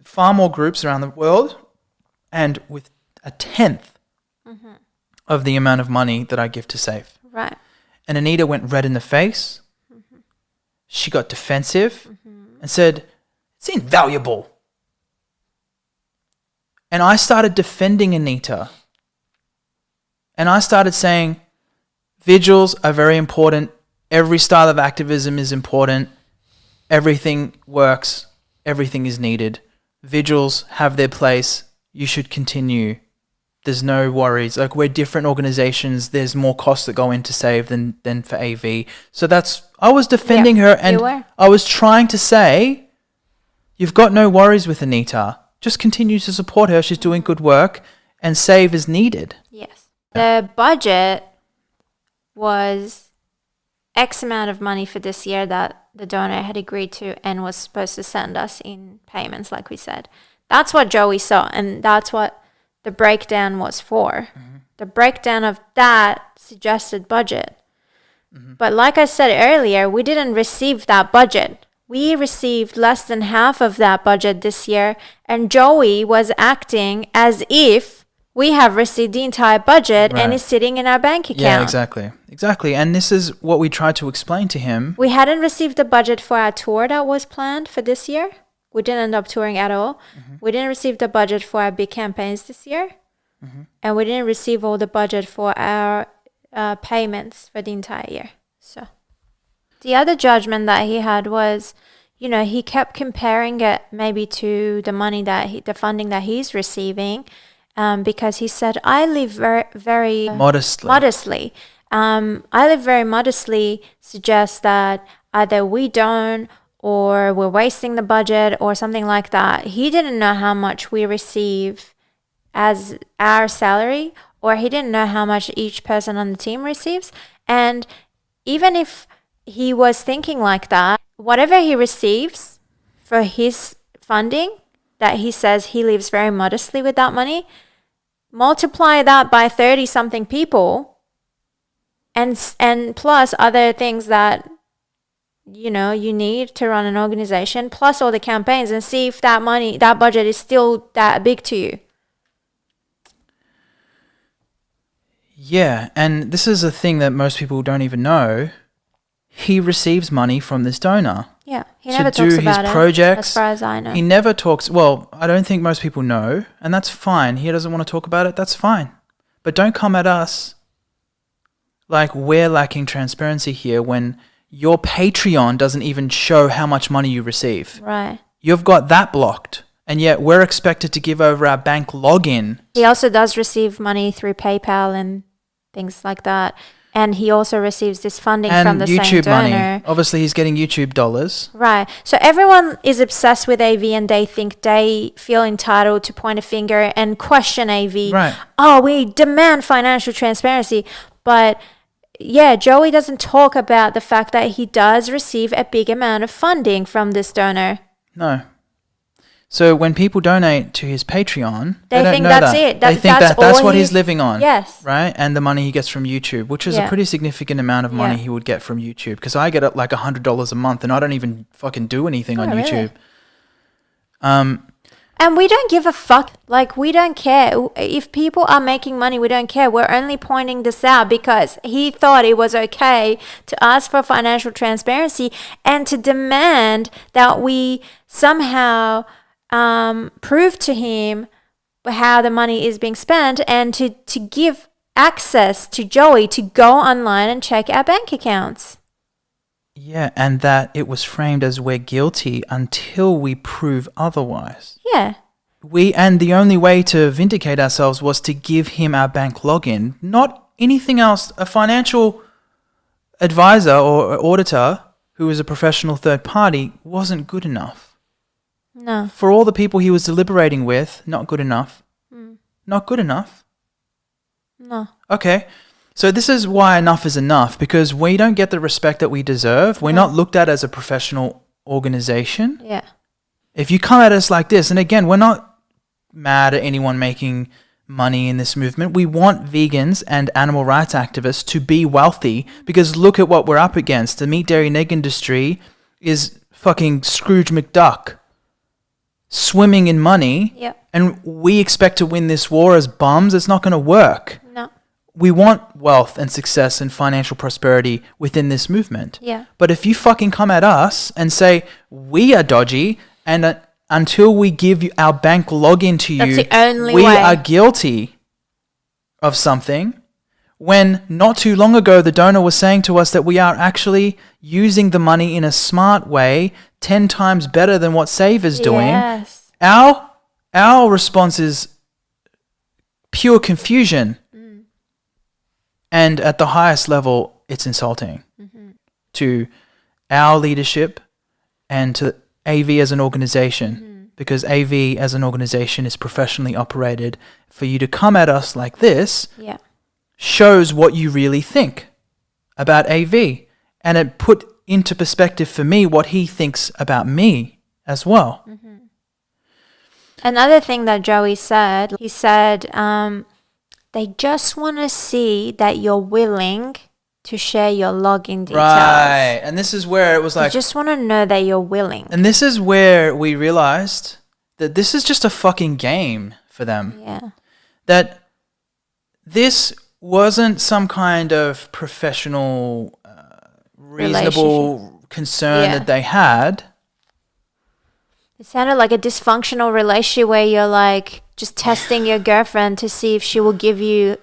far more groups around the world, and with a 10th of the amount of money that I give to Save. Right. And Anita went red in the face. She got defensive and said, it's invaluable. And I started defending Anita. And I started saying, vigils are very important. Every style of activism is important. Everything works. Everything is needed. Vigils have their place. You should continue. There's no worries. Like, we're different organizations. There's more costs that go into Save than for AV. So I was defending her, and I was trying to say, you've got no worries with Anita. Just continue to support her. She's doing good work, and Save is needed. Yes. The budget was X amount of money for this year that the donor had agreed to and was supposed to send us in payments, like we said. That's what Joey saw, and that's what the breakdown was for. Mm-hmm. The breakdown of that suggested budget. Mm-hmm. But like I said earlier, we didn't receive that budget. We received less than half of that budget this year, and Joey was acting as if we have received the entire budget and is sitting in our bank account. Yeah, exactly. And this is what we tried to explain to him. We hadn't received the budget for our tour that was planned for this year. We didn't end up touring at all. Mm-hmm. We didn't receive the budget for our big campaigns this year. Mm-hmm. And we didn't receive all the budget for our payments for the entire year. So the other judgment that he had was, he kept comparing it maybe to the money the funding that he's receiving, because he said, I live very, very modestly. I live very modestly suggests that either we don't, or we're wasting the budget, or something like that. He didn't know how much we receive as our salary, or he didn't know how much each person on the team receives. And even if he was thinking like that, whatever he receives for his funding, that he says he lives very modestly with that money, multiply that by 30-something people, and plus other things that you need to run an organization, plus all the campaigns, and see if that budget is still that big to you. Yeah, and this is a thing that most people don't even know. He receives money from this donor. Yeah, he never talks about it, projects, as far as I know. He never talks, well, I don't think most people know, and that's fine. He doesn't want to talk about it, that's fine. But don't come at us like we're lacking transparency here when your Patreon doesn't even show how much money you receive. Right. You've got that blocked, and yet we're expected to give over our bank login. He also does receive money through PayPal and things like that. And he also receives this funding from the YouTube same donor. Money. Obviously, he's getting YouTube dollars. Right. So everyone is obsessed with AV, and they think they feel entitled to point a finger and question AV. Right. Oh, we demand financial transparency. But yeah, Joey doesn't talk about the fact that he does receive a big amount of funding from this donor. No. So when people donate to his Patreon, they don't think know that's that. it. They think that's what he's living on. Yes. Right? And the money he gets from YouTube, which is a pretty significant amount of money he would get from YouTube. Because I get like $100 a month, and I don't even fucking do anything on YouTube. Really? And we don't give a fuck. Like, we don't care. If people are making money, we don't care. We're only pointing this out because he thought it was okay to ask for financial transparency and to demand that we somehow prove to him how the money is being spent, and to give access to Joey to go online and check our bank accounts. Yeah, and that it was framed as we're guilty until we prove otherwise. Yeah. And the only way to vindicate ourselves was to give him our bank login, not anything else. A financial advisor or auditor who is a professional third party wasn't good enough. No. For all the people he was deliberating with, not good enough. Not good enough. No. Okay. So this is why enough is enough, because we don't get the respect that we deserve. We're not looked at as a professional organization. Yeah. If you come at us like this, and again, we're not mad at anyone making money in this movement. We want vegans and animal rights activists to be wealthy, because look at what we're up against. The meat, dairy, and egg industry is fucking Scrooge McDuck, swimming in money. Yep. And we expect to win this war as bums. It's not going to work. No. We want wealth and success and financial prosperity within this movement. Yeah. But if you fucking come at us and say we are dodgy and until we give you our bank login to you, That's the only we way. are guilty of something. When not too long ago, the donor was saying to us that we are actually using the money in a smart way, 10 times better than what Save is doing. Yes. Our response is pure confusion. And at the highest level, it's insulting to our leadership and to AV as an organization, because AV as an organization is professionally operated. For you to come at us like this shows what you really think about AV. And it put into perspective for me what he thinks about me as well. Another thing that Joey said, he said, they just want to see that you're willing to share your login details. Right. And this is where it was They like, just want to know that you're willing. and this is where we realized that this is just a fucking game for them. Yeah. That this wasn't some kind of professional, reasonable concern that they had. It sounded like a dysfunctional relationship where you're like just testing your girlfriend to see if she will give you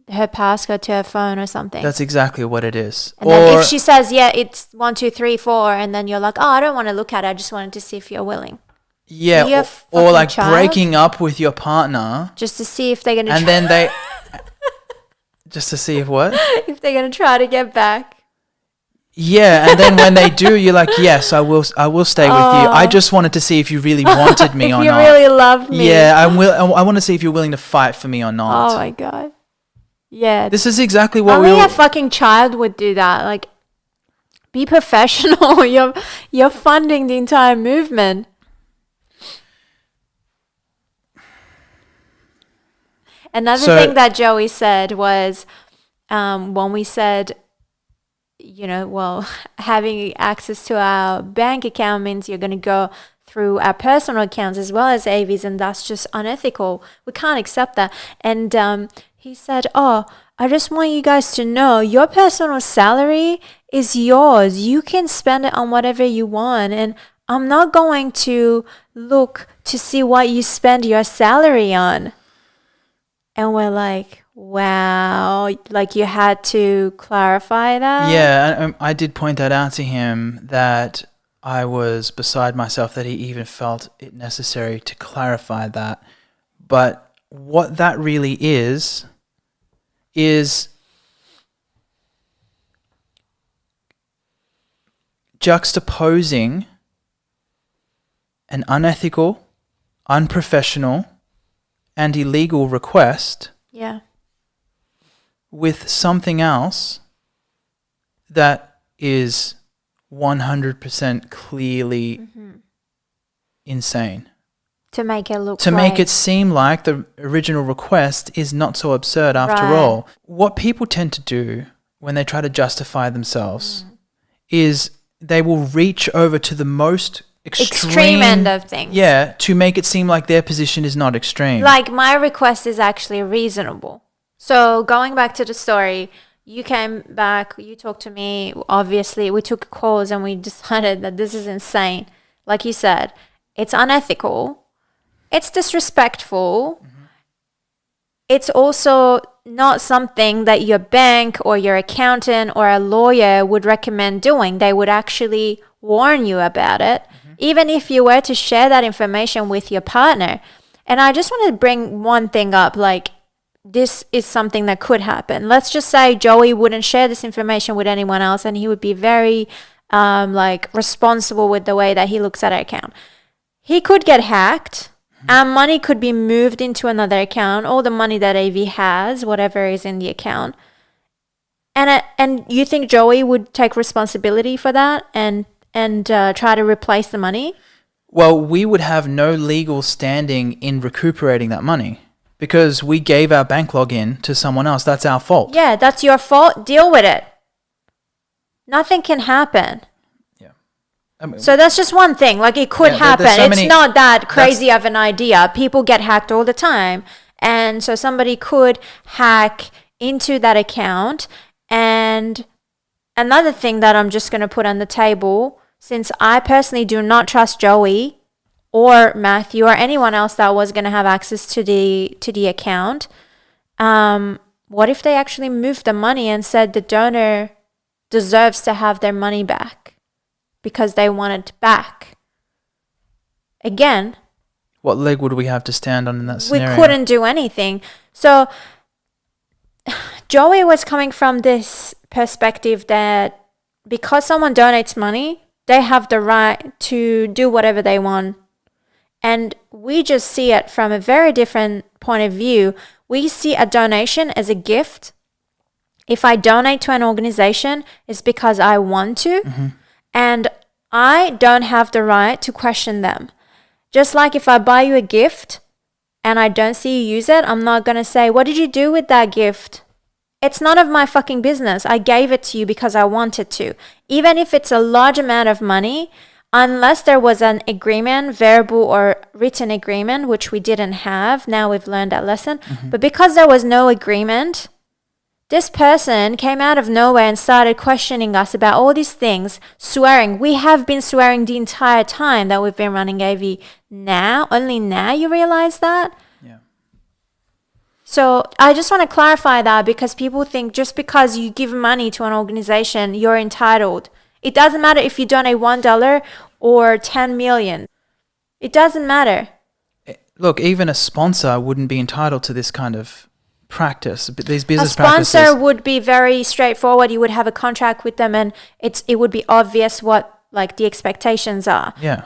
her passcode to her phone or something. That's exactly what it is. And then if she says, yeah, it's 1, 2, 3, 4, and then you're like, oh, I don't want to look at it. I just wanted to see if you're willing. Yeah, Are you a or like fucking child? breaking up with your partner, Just to see if they're going to and then they just to see if what? if they're going to try to get back. Yeah, and then when they do, you're like, yes, I will stay with you. I just wanted to see if you really wanted me or If you not. really love me. Yeah, I want to see if you're willing to fight for me or not. Oh my God. Yeah. This is exactly what Only a fucking child would do that. Like, be professional. You're funding the entire movement. Another thing that Joey said was, when we said, having access to our bank account means you're going to go through our personal accounts as well as AV's, and that's just unethical. We can't accept that. And he said, oh, I just want you guys to know your personal salary is yours. You can spend it on whatever you want. And I'm not going to look to see what you spend your salary on. And we're like, wow, like you had to clarify that? Yeah, I did point that out to him, that I was beside myself that he even felt it necessary to clarify that. But what that really is juxtaposing an unethical, unprofessional, and illegal request with something else that is 100% clearly insane. To make it look make it seem like the original request is not so absurd after all. What people tend to do when they try to justify themselves is they will reach over to the most extreme end of things. Yeah, to make it seem like their position is not extreme. Like, my request is actually reasonable. So going back to the story, you came back, you talked to me, obviously we took calls and we decided that this is insane. Like you said, it's unethical, it's disrespectful, it's also not something that your bank or your accountant or a lawyer would recommend doing. They would actually warn you about it, even if you were to share that information with your partner. And I just want to bring one thing up, like, this is something that could happen. Let's just say Joey wouldn't share this information with anyone else, and he would be very responsible with the way that he looks at our account. He could get hacked. Our money could be moved into another account, all the money that AV has, whatever is in the account. And you think Joey would take responsibility for that and try to replace the money? Well, we would have no legal standing in recuperating that money because we gave our bank login to someone else. That's our fault. Yeah, that's your fault. Deal with it. Nothing can happen. Yeah. I mean, so that's just one thing. Like, it could happen. It's not that crazy of an idea. People get hacked all the time. And so somebody could hack into that account. And another thing that I'm just going to put on the table, since I personally do not trust Joey or Matthew or anyone else that was going to have access to the account, what if they actually moved the money and said the donor deserves to have their money back because they want it back? Again, what leg would we have to stand on in that scenario? we couldn't do anything. So Joey was coming from this perspective that because someone donates money, they have the right to do whatever they want. And we just see it from a very different point of view. We see a donation as a gift. If I donate to an organization, it's because I want to. Mm-hmm. And I don't have the right to question them. Just like if I buy you a gift and I don't see you use it, I'm not going to say, what did you do with that gift? It's none of my fucking business. I gave it to you because I wanted to. Even if it's a large amount of money, unless there was an agreement, verbal or written agreement, which we didn't have. Now we've learned that lesson. Mm-hmm. But because there was no agreement, this person came out of nowhere and started questioning us about all these things, swearing. We have been swearing the entire time that we've been running AV. Only now you realize that? Yeah. So I just want to clarify that, because people think just because you give money to an organization, you're entitled. It doesn't matter if you donate $1 or 10 million. It doesn't matter. Look, even a sponsor wouldn't be entitled to this kind of practice, but these A business sponsor practices. would be very straightforward. You would have a contract with them, and it would be obvious what like the expectations are. Yeah.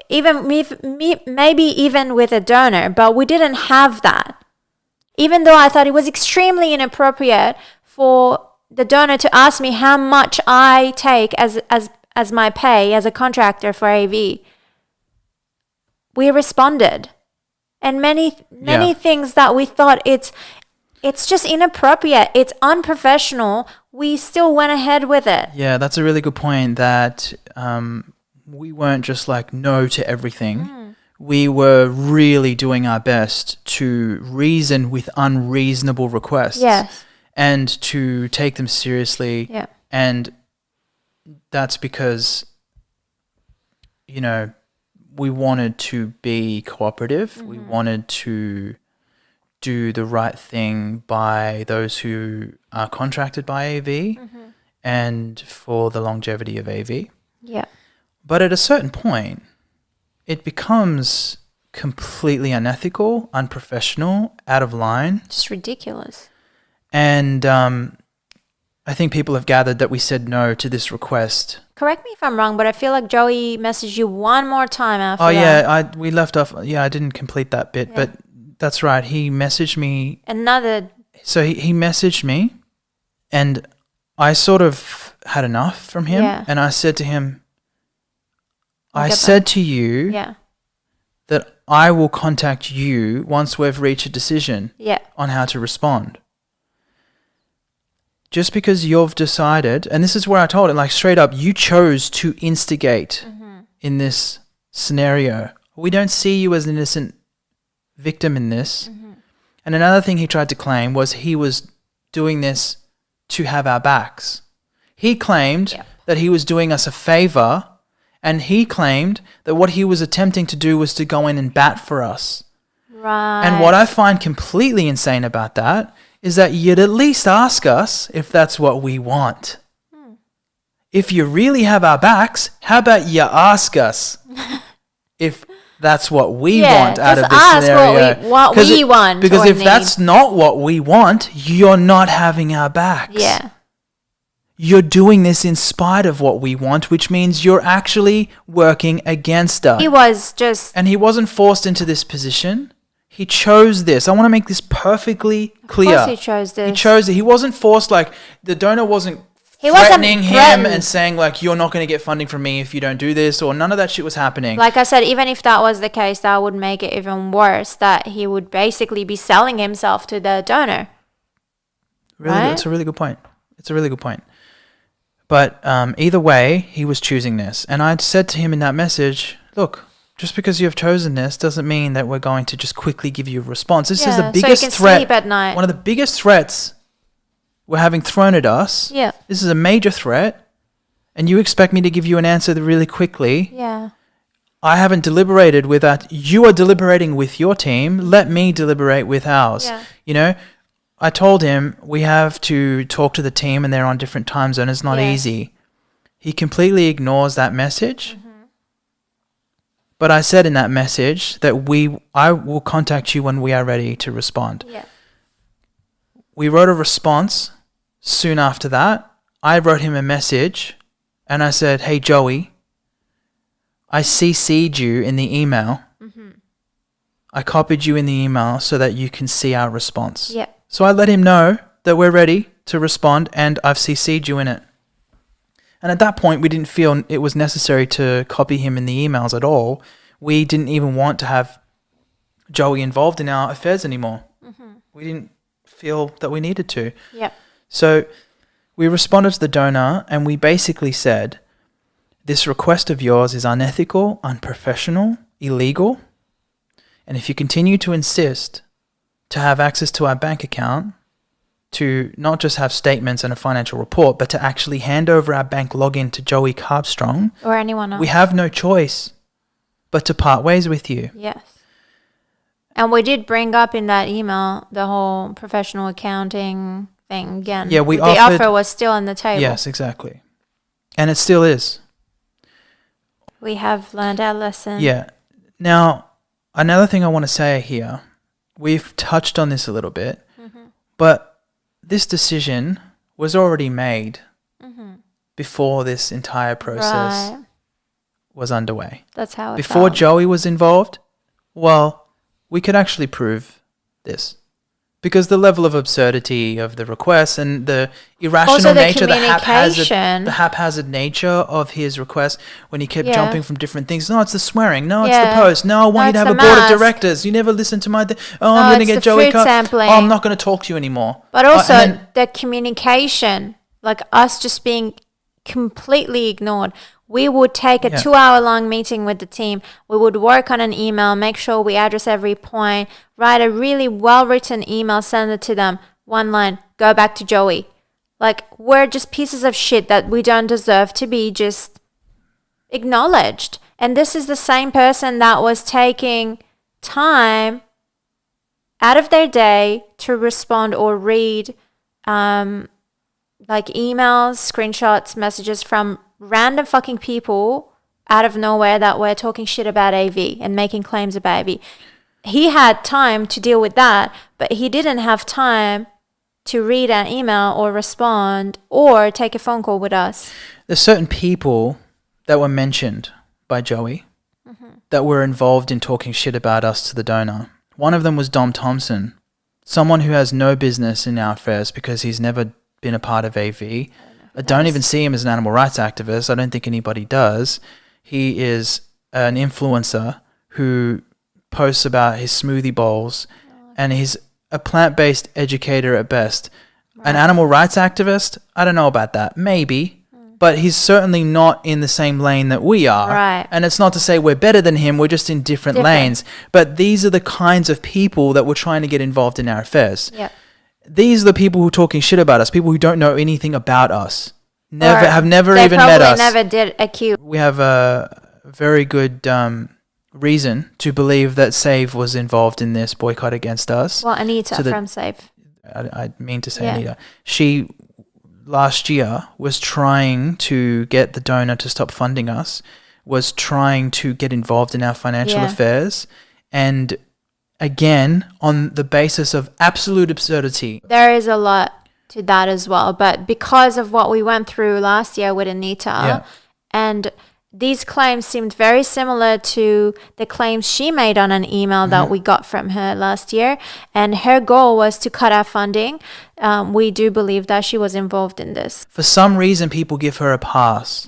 Even maybe even with a donor, but we didn't have that. Even though I thought it was extremely inappropriate for the donor to ask me how much I take as my pay as a contractor for AV, we responded, and many things that we thought it's just inappropriate, it's unprofessional, we still went ahead with it. Yeah, that's a really good point, that we weren't just like no to everything. We were really doing our best to reason with unreasonable requests. Yes. And to take them seriously. Yeah. And that's because, you know, we wanted to be cooperative. We wanted to do the right thing by those who are contracted by AV and for the longevity of AV. Yeah. But at a certain point, it becomes completely unethical, unprofessional, out of line. Just ridiculous. And I think people have gathered that we said no to this request. Correct me if I'm wrong, but I feel like Joey messaged you one more time after that. Yeah, we left off. Yeah, I didn't complete that bit, but that's right. He messaged me. So he messaged me, and I sort of had enough from him. Yeah. And I said to him, I get said to you Yeah. that I will contact you once we've reached a decision Yeah. on how to respond. Just because you've decided, and this is where I told it, like straight up, you chose to instigate in this scenario. We don't see you as an innocent victim in this. And another thing he tried to claim was he was doing this to have our backs. He claimed that he was doing us a favor, and he claimed that what he was attempting to do was to go in and bat for us. Right. And what I find completely insane about that is that you'd at least ask us if that's what we want. If you really have our backs, how about you ask us if that's what we want out of this scenario? What we want. Because or if need. that's not what we want, you're not having our backs. Yeah. You're doing this in spite of what we want, which means you're actually working against us. He was just. And he wasn't forced into this position. He chose this. I want to make this perfectly clear. Of course he chose this. He chose it. He wasn't forced, like, the donor wasn't wasn't threatening him threatened. and saying, like, you're not going to get funding from me if you don't do this, or none of that shit was happening. Like I said, even if that was the case, that would make it even worse, that he would basically be selling himself to the donor. Really, right? It's a really good point. It's a really good point. But either way, he was choosing this. And I said to him in that message, look, just because you have chosen this doesn't mean that we're going to just quickly give you a response. This is the biggest so you can threat. Sleep at night. One of the biggest threats we're having thrown at us. Yeah. This is a major threat. And you expect me to give you an answer really quickly. Yeah. I haven't deliberated with that. You are deliberating with your team. Let me deliberate with ours. Yeah. You know, I told him we have to talk to the team and they're on different time zones. It's not easy. He completely ignores that message. But I said in that message that I will contact you when we are ready to respond. Yeah. We wrote a response soon after that. I wrote him a message and I said, hey, Joey, I CC'd you in the email. I copied you in the email so that you can see our response. Yeah. So I let him know that we're ready to respond and I've CC'd you in it. And at that point, we didn't feel it was necessary to copy him in the emails at all. We didn't even want to have Joey involved in our affairs anymore. We didn't feel that we needed to. Yep. So we responded to the donor and we basically said, this request of yours is unethical, unprofessional, illegal. And if you continue to insist to have access to our bank account, to not just have statements and a financial report, but to actually hand over our bank login to Joey Carbstrong, Or anyone else. we have no choice but to part ways with you. Yes. And we did bring up in that email the whole professional accounting thing again. Yeah, we the offered- offer was still on the table. Yes, exactly. And it still is. We have learned our lesson. Yeah. Now, another thing I want to say here, we've touched on this a little bit, but this decision was already made before this entire process Right. was underway. That's how it Before felt. Joey was involved, well, we could actually prove this. Because the level of absurdity of the request and the irrational Also the nature, communication. the haphazard nature of his request when he kept Yeah. jumping from different things. No, it's the swearing. No, it's Yeah. the post. No, I want No, you to it's have a the board of mask. directors. You never listen to my... oh, No, I'm going to it's get the Joey... food sampling. Oh, I'm not going to talk to you anymore. But also and then- the communication, like us just being completely ignored. We would take a 2-hour-long meeting with the team. We would work on an email, make sure we address every point, write a really well-written email, send it to them. One line, go back to Joey. Like, we're just pieces of shit that we don't deserve to be just acknowledged. And this is the same person that was taking time out of their day to respond or read like emails, screenshots, messages from random fucking people out of nowhere that were talking shit about AV and making claims about AV. He had time to deal with that, but he didn't have time to read an email or respond or take a phone call with us. There's certain people that were mentioned by Joey that were involved in talking shit about us to the donor. One of them was Dom Thompson, someone who has no business in our affairs because he's never been a part of AV. I don't even see him as an animal rights activist. I don't think anybody does. He is an influencer who posts about his smoothie bowls and he's a plant-based educator at best. An animal rights activist? I don't know about that. Maybe. But he's certainly not in the same lane that we are. Right. And it's not to say we're better than him. We're just in different lanes. But these are the kinds of people that we're trying to get involved in our affairs. Yep. These are the people who are talking shit about us, people who don't know anything about us, have never they even met us. probably never did a Q. We have a very good reason to believe that SAVE was involved in this boycott against us. Well, Anita from SAVE. I mean to say Anita. She, last year, was trying to get the donor to stop funding us, was trying to get involved in our financial affairs, and again, on the basis of absolute absurdity. There is a lot to that as well. But because of what we went through last year with Anita, and these claims seemed very similar to the claims she made on an email that we got from her last year. And her goal was to cut our funding. We do believe that she was involved in this. For some reason, people give her a pass.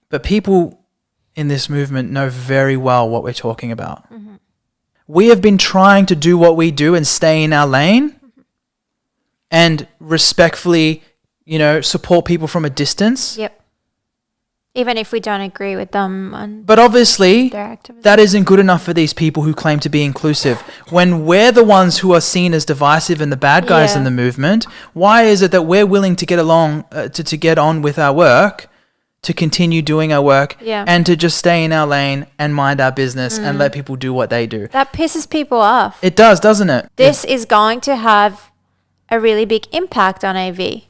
But people in this movement know very well what we're talking about. We have been trying to do what we do and stay in our lane and respectfully, support people from a distance. Yep. Even if we don't agree with them on But obviously, their activism. that isn't good enough for these people who claim to be inclusive. When we're the ones who are seen as divisive and the bad guys in the movement, why is it that we're willing to get along, to get on with our work, to continue doing our work Yeah. and to just stay in our lane and mind our business and let people do what they do. That pisses people off. It does, doesn't it? This is going to have a really big impact on AV.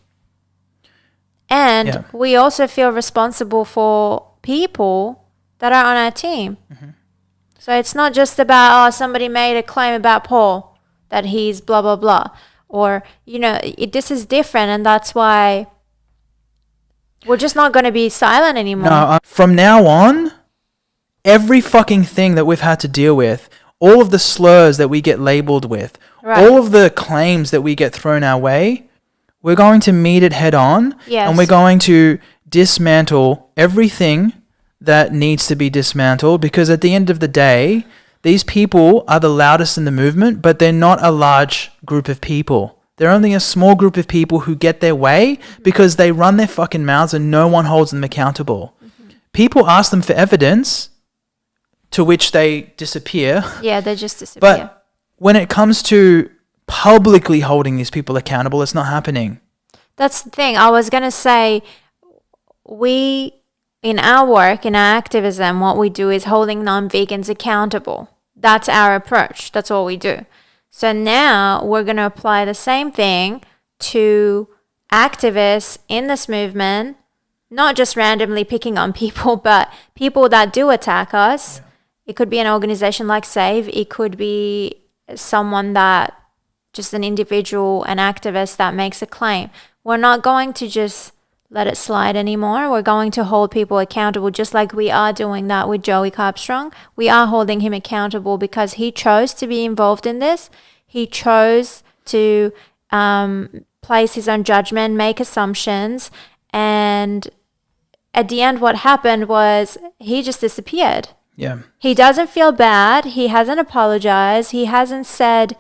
And Yeah. we also feel responsible for people that are on our team. So it's not just about, somebody made a claim about Paul that he's blah, blah, blah. Or, this is different, and that's why we're just not going to be silent anymore. No, from now on, every fucking thing that we've had to deal with, all of the slurs that we get labeled with, Right. all of the claims that we get thrown our way, we're going to meet it head on. Yes. And we're going to dismantle everything that needs to be dismantled, because at the end of the day, these people are the loudest in the movement, but they're not a large group of people. They're only a small group of people who get their way because they run their fucking mouths and no one holds them accountable. People ask them for evidence, to which they disappear. Yeah, they just disappear. But when it comes to publicly holding these people accountable, it's not happening. That's the thing. I was going to say, in our work, in our activism, what we do is holding non-vegans accountable. That's our approach. That's all we do. So now we're going to apply the same thing to activists in this movement, not just randomly picking on people, but people that do attack us. Yeah. It could be an organization like SAVE. It could be someone that, just an individual, an activist that makes a claim. We're not going to just let it slide anymore. We're going to hold people accountable, just like we are doing that with Joey Carbstrong. We are holding him accountable because he chose to be involved in this. He chose to place his own judgment, make assumptions, and at the end what happened was he just disappeared. Yeah. He doesn't feel bad. He hasn't apologized. He hasn't said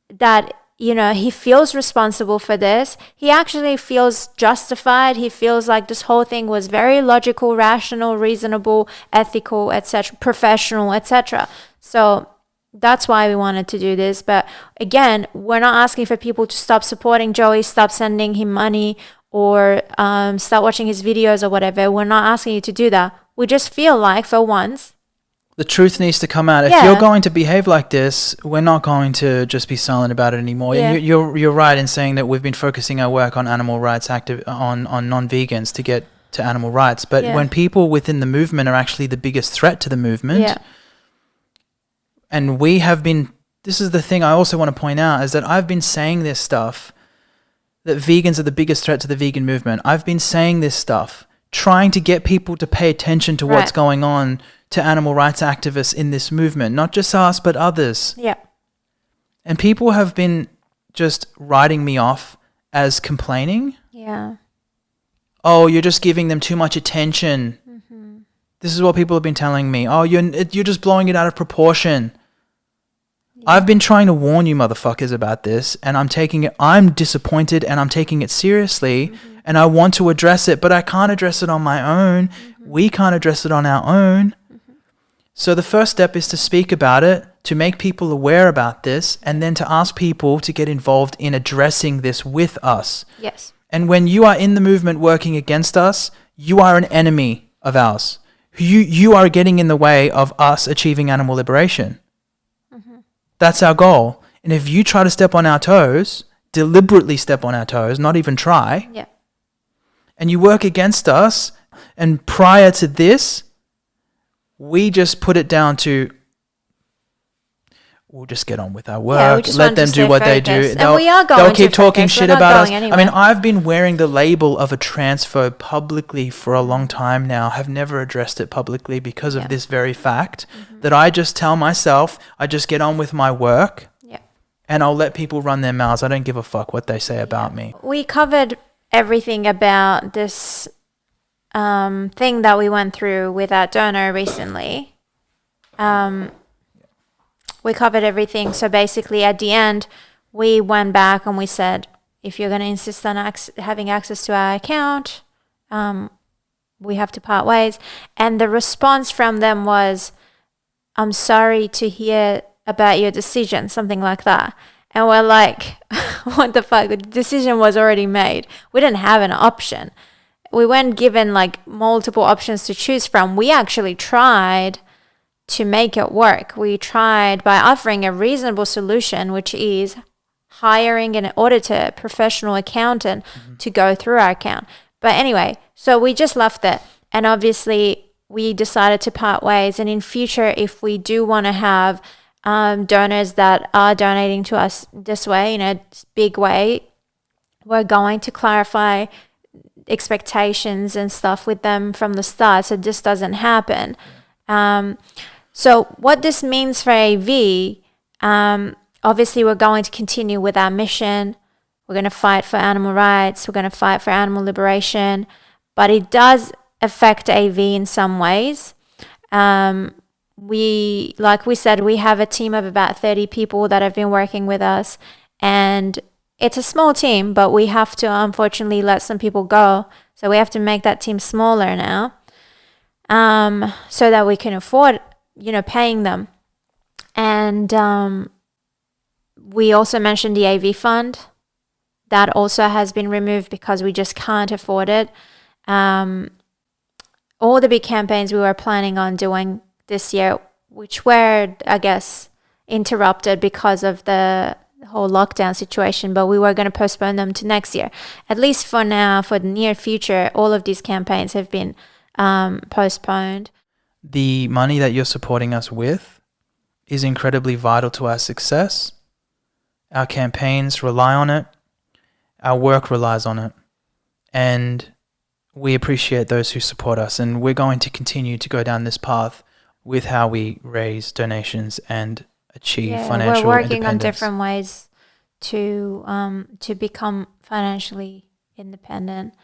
that he feels responsible for this. He actually feels justified. He feels like this whole thing was very logical, rational, reasonable, ethical, etc., professional, etc. So that's why we wanted to do this. But again, we're not asking for people to stop supporting Joey, stop sending him money, or start watching his videos or whatever. We're not asking you to do that. We just feel like, for once, the truth needs to come out. If you're going to behave like this, we're not going to just be silent about it anymore. Yeah. You're right in saying that we've been focusing our work on animal rights, on non-vegans to get to animal rights. But when people within the movement are actually the biggest threat to the movement, and we have been, this is the thing I also want to point out, is that I've been saying this stuff, that vegans are the biggest threat to the vegan movement. I've been saying this stuff, trying to get people to pay attention to what's going on to animal rights activists in this movement, not just us, but others. Yeah. And people have been just writing me off as complaining. Yeah. Oh, you're just giving them too much attention. Mm-hmm. This is what people have been telling me. Oh, you're just blowing it out of proportion. Yeah. I've been trying to warn you motherfuckers about this, and I'm disappointed and I'm taking it seriously. Mm-hmm. And I want to address it, but I can't address it on my own. Mm-hmm. We can't address it on our own. So the first step is to speak about it, to make people aware about this, and then to ask people to get involved in addressing this with us. Yes. And when you are in the movement working against us, you are an enemy of ours. You are getting in the way of us achieving animal liberation. Mm-hmm. That's our goal. And if you try to step on our toes, deliberately step on our toes, not even try, and you work against us, and prior to this, we just put it down to, we'll just get on with our work. Let them do what they do. They'll keep talking shit about us. Anywhere. I mean, I've been wearing the label of a transphobe publicly for a long time now. Have never addressed it publicly because of this very fact that I just tell myself, I just get on with my work and I'll let people run their mouths. I don't give a fuck what they say about me. We covered everything about this thing that we went through with our donor recently. We covered everything. So basically at the end, we went back and we said, if you're going to insist on having access to our account, we have to part ways. And the response from them was, I'm sorry to hear about your decision, something like that. And we're like, what the fuck? The decision was already made. We didn't have an option. weren't given like multiple options to choose from. We actually tried to make it work. We tried by offering a reasonable solution, which is hiring an auditor, professional accountant to go through our account. But anyway, so we just left it. And obviously we decided to part ways. And in future, if we do want to have donors that are donating to us this way, in a big way, we're going to clarify expectations and stuff with them from the start, so this doesn't happen. So what this means for AV, obviously we're going to continue with our mission. We're going to fight for animal rights. We're going to fight for animal liberation, but it does affect AV in some ways. Like we said, we have a team of about 30 people that have been working with us, and it's a small team, but we have to unfortunately let some people go. So we have to make that team smaller now, so that we can afford, paying them. And we also mentioned the AV fund. That also has been removed because we just can't afford it. All the big campaigns we were planning on doing this year, which were, I guess, interrupted because of the whole lockdown situation, but we were going to postpone them to next year. At least for now, for the near future, all of these campaigns have been postponed. The money that you're supporting us with is incredibly vital to our success. Our campaigns rely on it. Our work relies on it. And we appreciate those who support us. And we're going to continue to go down this path with how we raise donations and achieve financial we're working independence. on different ways to become financially independent.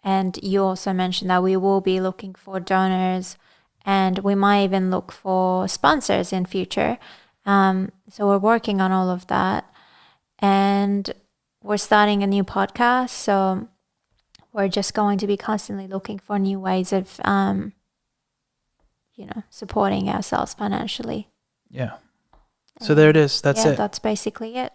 And you also mentioned that we will be looking for donors, and we might even look for sponsors in future. So we're working on all of that, and we're starting a new podcast. So we're just going to be constantly looking for new ways of, supporting ourselves financially. Yeah. So there it is. That's it. That's basically it.